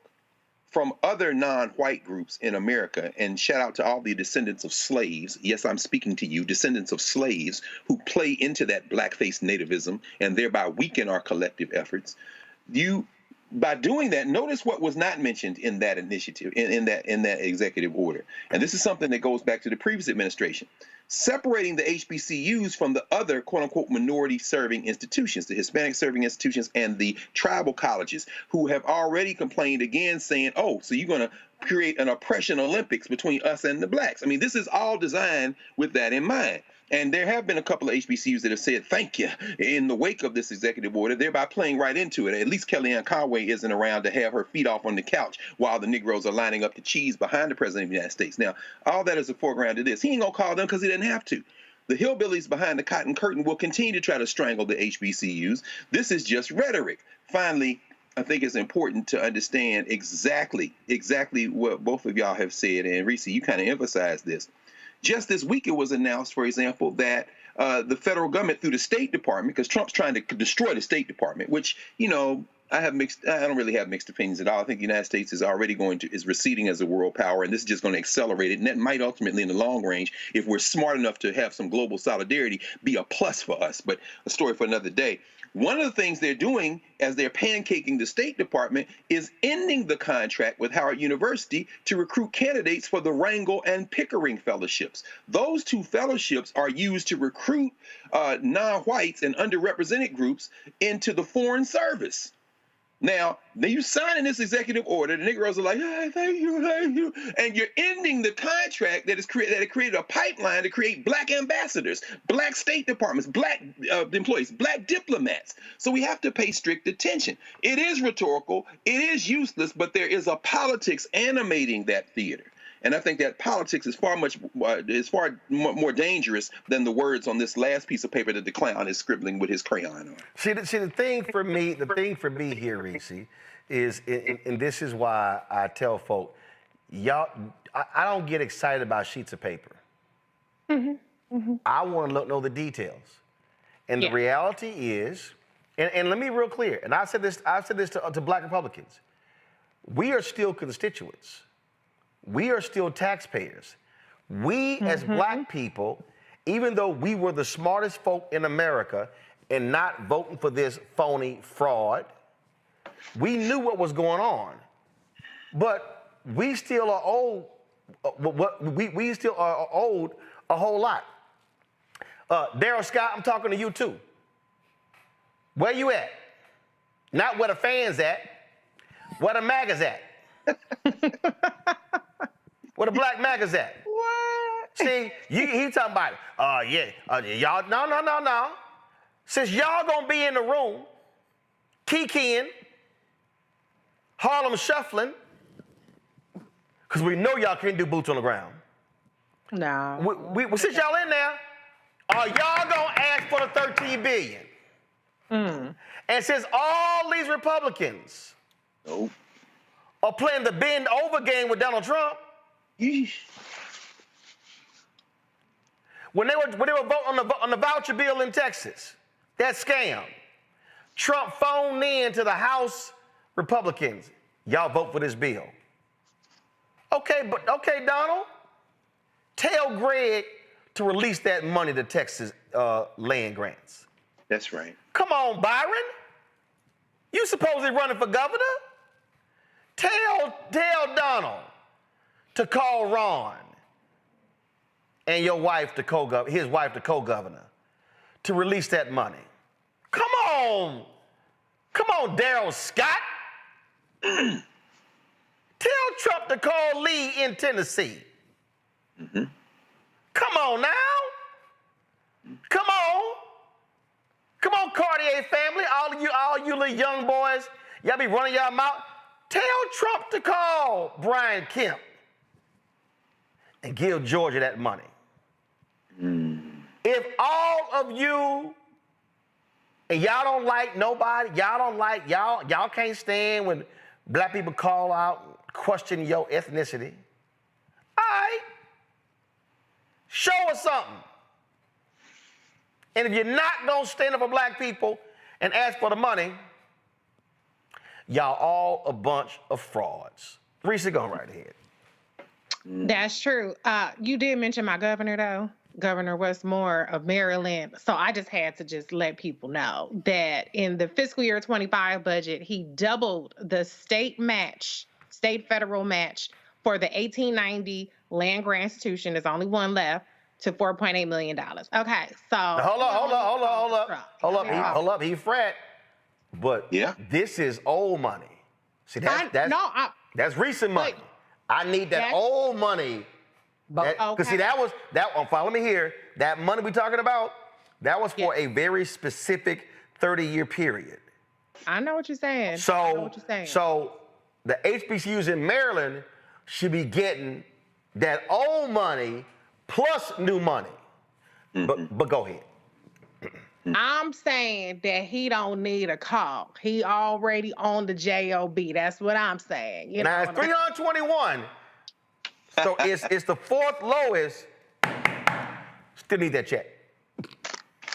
from other non-white groups in America, and shout out to all the descendants of slaves. Yes, I'm speaking to you, descendants of slaves who play into that blackface nativism and thereby weaken our collective efforts. By doing that, notice what was not mentioned in that initiative, in that executive order. And this is something that goes back to the previous administration. Separating the HBCUs from the other quote-unquote minority-serving institutions, the Hispanic-serving institutions and the tribal colleges, who have already complained again, saying, oh, so you're going to create an oppression Olympics between us and the blacks. I mean, this is all designed with that in mind. And there have been a couple of HBCUs that have said thank you in the wake of this executive order, thereby playing right into it. At least Kellyanne Conway isn't around to have her feet off on the couch while the Negroes are lining up the cheese behind the President of the United States. Now, all that is a foreground to this. He ain't going to call them because he didn't have to. The hillbillies behind the Cotton Curtain will continue to try to strangle the HBCUs. This is just rhetoric. Finally, I think it's important to understand exactly what both of y'all have said. And Reese, you kind of emphasized this. Just this week, it was announced, for example, that the federal government, through the State Department, because Trump's trying to destroy the State Department, which, you know, I don't really have mixed opinions at all. I think the United States is already is receding as a world power, and this is just going to accelerate it. And that might ultimately, in the long range, if we're smart enough to have some global solidarity, be a plus for us. But a story for another day. One of the things they're doing as they're pancaking the State Department is ending the contract with Howard University to recruit candidates for the Wrangell and Pickering fellowships. Those two fellowships are used to recruit non-whites and underrepresented groups into the Foreign Service. Now, you signing this executive order, the Negroes are like, hey, thank you, and you're ending the contract that created a pipeline to create black ambassadors, black State Departments, black employees, black diplomats. So we have to pay strict attention. It is rhetorical, it is useless, but there is a politics animating that theater. And I think that politics is far more dangerous than the words on this last piece of paper that the clown is scribbling with his crayon on. See, the thing for me here, Reese, is, and this is why I tell folk, y'all, I don't get excited about sheets of paper. I want to know the details. And the reality is, and let me be real clear, and I've said this to black Republicans, we are still constituents. We are still taxpayers. We as black people, even though we were the smartest folk in America and not voting for this phony fraud, we knew what was going on. But we still are owed we still are owed a whole lot. Daryl Scott, I'm talking to you too. Where you at? Not where the fans at, where the MAGA's at. Where the black MAGA's at? What? See, he talking about it. Y'all, no. Since y'all gonna be in the room, kikiing, Harlem shuffling, because we know y'all can't do boots on the ground. No. Since y'all in there, are y'all gonna ask for the $13 billion? And since all these Republicans are playing the bend over game with Donald Trump, when they were voting on the voucher bill in Texas, that scam, Trump phoned in to the House Republicans, y'all vote for this bill. Okay, Donald, tell Greg to release that money to Texas land grants. That's right. Come on, Byron. You supposedly running for governor? Tell Donald to call Ron and his wife, the co-governor, to release that money. Come on, Daryl Scott. Tell Trump to call Lee in Tennessee. Mm-hmm. Come on now. Come on, Cartier family, all you little young boys, y'all be running y'all mouth. Tell Trump to call Brian Kemp and give Georgia that money. If all of you, and y'all don't like nobody, y'all can't stand when black people call out, question your ethnicity. All right, show us something. And if you're not gonna stand up for black people and ask for the money, y'all all a bunch of frauds. Reese, go right ahead. That's true. You did mention my governor, though, Governor Westmore of Maryland. So I just had to just let people know that in the fiscal year 25 budget, he doubled the state federal match for the 1890 land grant institution. There's only one left, to $4.8 million. Okay, so Hold up. He frat, but this is old money. See, that's recent money. I need that old money. Because see, that was follow me here. That money we talking about, that was for a very specific 30-year period. I know what you're saying. So the HBCUs in Maryland should be getting that old money plus new money. But go ahead. I'm saying that he don't need a call. He already on the job. That's what I'm saying. Now it's 321. So it's the fourth lowest. Still need that check.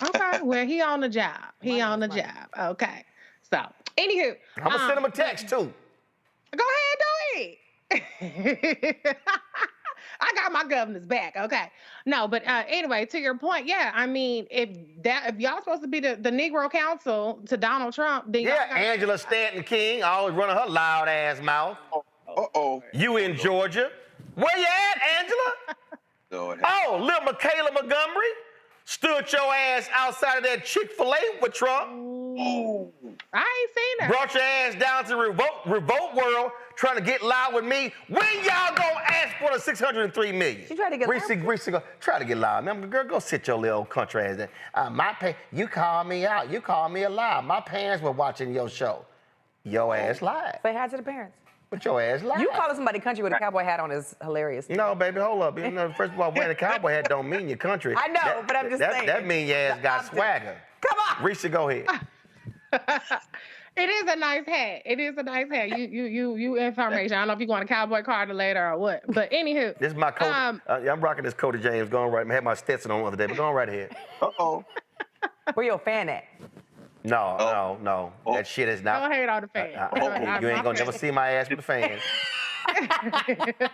Okay, well, he on the job. He on the job. Okay. So, anywho. I'm going to send him a text, too. Go ahead, do it. I got my governor's back. Okay. No, but anyway, to your point, yeah, I mean, if y'all supposed to be the Negro Council to Donald Trump, then Angela Stanton King always running her loud ass mouth. You in Georgia? Where you at, Angela? Little Michaela Montgomery stood your ass outside of that Chick-fil-A with Trump. I ain't seen that. Brought your ass down to Revolt World trying to get loud with me. When y'all gonna ask for the $603 million? She tried to get loud. Try to get loud. Man, girl, go sit your little country ass there. You called me out. You called me a lie. My parents were watching your show. Your ass lied. Say hi to the parents. But your ass lied. You calling somebody country with a cowboy hat on is hilarious. No, baby, hold up. You know, first of all, wearing a cowboy hat don't mean your country. I know, but I'm just saying. That means your ass got swagger. Come on. Reese, go ahead. It is a nice hat. It is a nice hat. You information. I don't know if you want a cowboy card later or what. But anywho. This is my coat. I'm rocking this Cody James. Going right. I had my Stetson on the other day, but going right ahead. Where your fan at? No. That shit is not. Don't hate on the fan. You ain't gonna never see my ass with the fan.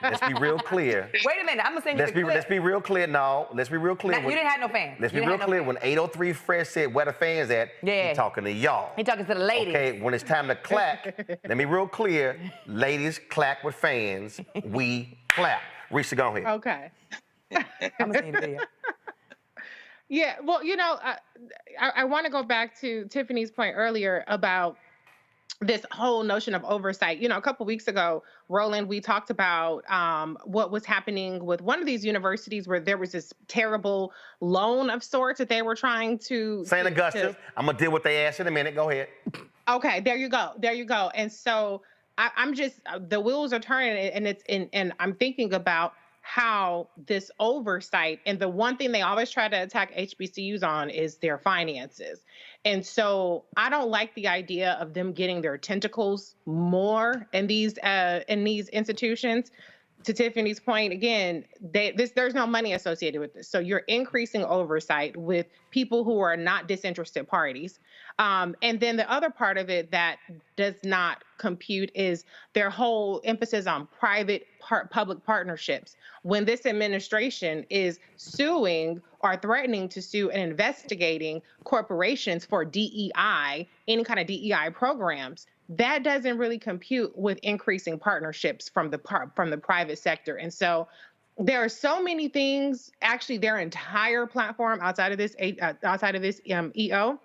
Let's be real clear. Wait a minute, I'm gonna send you the clip. Let's be real clear. No, let's be real clear. You didn't have no fan. Let's be real clear. When 803 Fresh said where the fans at, he talking to y'all. He talking to the ladies. Okay, when it's time to clap, let me be real clear. Ladies clap with fans. We clap. Reese, go ahead. Okay. I'm gonna send you the video. Yeah, well, I want to go back to Tiffany's point earlier about this whole notion of oversight. A couple weeks ago, Roland, we talked about what was happening with one of these universities where there was this terrible loan of sorts that they were trying to... St. Augustine. I'm going to deal with their ass in a minute. Go ahead. Okay, there you go. And so I'm just, the wheels are turning, and I'm thinking about how this oversight, and the one thing they always try to attack HBCUs on is their finances. And so I don't like the idea of them getting their tentacles more in these institutions. To Tiffany's point, again, there's no money associated with this. So you're increasing oversight with people who are not disinterested parties. And then the other part of it that does not compute is their whole emphasis on private-public partnerships. When this administration is suing or threatening to sue and investigating corporations for DEI, any kind of DEI programs, that doesn't really compute with increasing partnerships from the private sector. And so there are so many things, actually their entire platform outside of this EO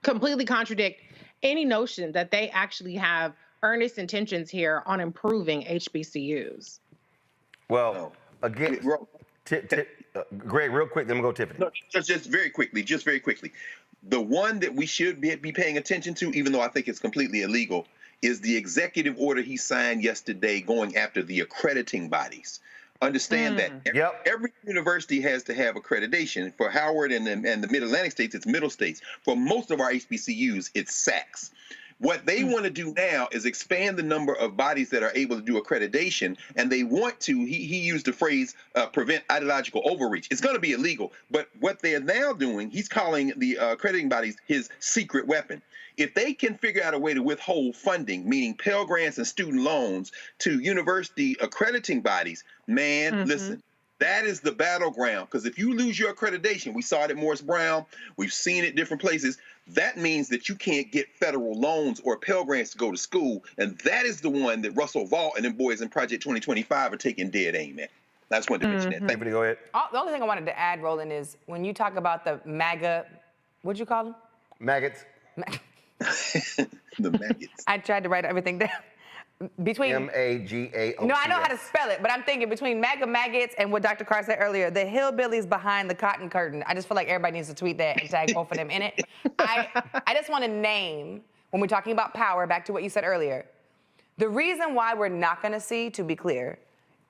completely contradict any notion that they actually have earnest intentions here on improving HBCUs. Well, again, Greg, real quick, then we'll go Tiffany. No, just very quickly. The one that we should be paying attention to, even though I think it's completely illegal, is the executive order he signed yesterday going after the accrediting bodies. Understand that every university has to have accreditation. For Howard and the Mid-Atlantic states, it's middle states. For most of our HBCUs, it's SACs. What they want to do now is expand the number of bodies that are able to do accreditation, and they want to, he used the phrase, prevent ideological overreach. It's going to be illegal, but what they are now doing, he's calling the accrediting bodies his secret weapon. If they can figure out a way to withhold funding, meaning Pell Grants and student loans to university accrediting bodies, man, listen, that is the battleground. Because if you lose your accreditation, we saw it at Morris Brown, we've seen it different places, that means that you can't get federal loans or Pell Grants to go to school. And that is the one that Russell Vaught and them boys in Project 2025 are taking dead aim at. I just wanted to mention that. Thank you. Go ahead. The only thing I wanted to add, Roland, is when you talk about the MAGA, what'd you call them? Maggots. The maggots. I tried to write everything down. Between MAGAOTS. No, I know how to spell it, but I'm thinking between MAGA maggots and what Dr. Carr said earlier, the hillbillies behind the cotton curtain. I just feel like everybody needs to tweet that and tag both of them in it. I just want to name, when we're talking about power, back to what you said earlier, the reason why we're not going to see, to be clear,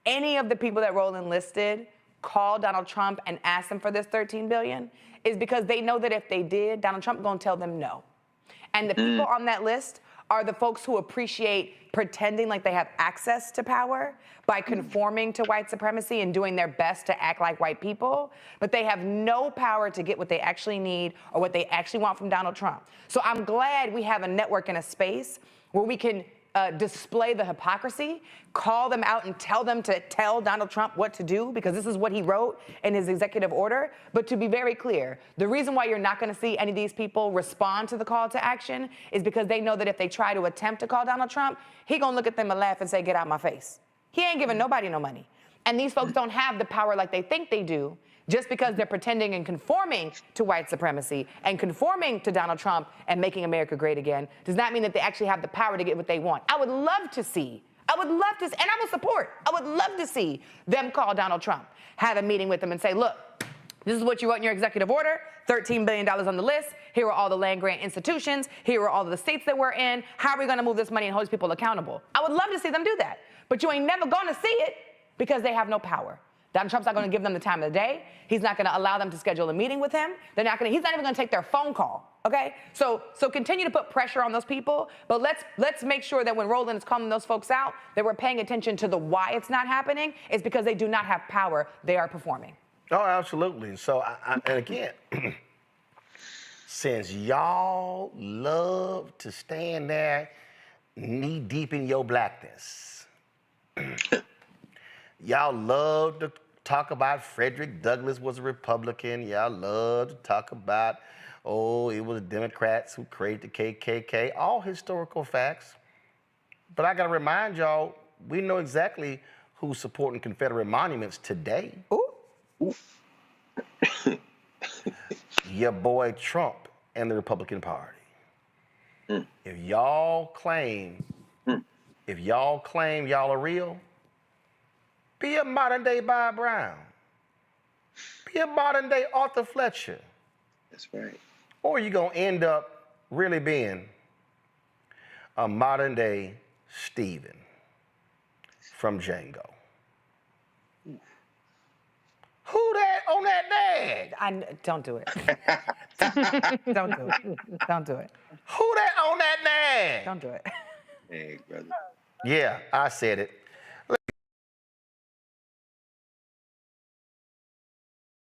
any of the people that Roland listed call Donald Trump and ask him for this $13 billion is because they know that if they did, Donald Trump is going to tell them no. And the people on that list are the folks who appreciate pretending like they have access to power by conforming to white supremacy and doing their best to act like white people, but they have no power to get what they actually need or what they actually want from Donald Trump. So I'm glad we have a network and a space where we can display the hypocrisy, call them out and tell them to tell Donald Trump what to do, because this is what he wrote in his executive order. But to be very clear, the reason why you're not going to see any of these people respond to the call to action is because they know that if they try to attempt to call Donald Trump, he going to look at them and laugh and say, get out my face. He ain't giving nobody no money. And these folks don't have the power like they think they do. Just because they're pretending and conforming to white supremacy and conforming to Donald Trump and making America great again does not mean that they actually have the power to get what they want. I would love to see, and I will support, I would love to see them call Donald Trump, have a meeting with him and say, look, this is what you wrote in your executive order, $13 billion on the list. Here are all the land grant institutions. Here are all of the states that we're in. How are we going to move this money and hold these people accountable? I would love to see them do that. But you ain't never going to see it because they have no power. Donald Trump's not going to give them the time of the day. He's not going to allow them to schedule a meeting with him. He's not even going to take their phone call. Okay? So continue to put pressure on those people, but let's make sure that when Roland is calling those folks out, that we're paying attention to the why it's not happening. It's because they do not have power. They are performing. Oh, absolutely. So, and again, since y'all love to stand there knee deep in your blackness, y'all love to talk about Frederick Douglass was a Republican. Y'all love to talk about, it was Democrats who created the KKK. All historical facts. But I got to remind y'all, we know exactly who's supporting Confederate monuments today. Ooh. Your boy Trump and the Republican Party. If y'all claim y'all are real, be a modern day Bob Brown. Be a modern day Arthur Fletcher. That's right. Or you're going to end up really being a modern day Stephen from Django. Who that on that nag? Don't do it. Don't do it. Don't do it. Who that on that nag? Don't do it. Hey, brother. Yeah, I said it.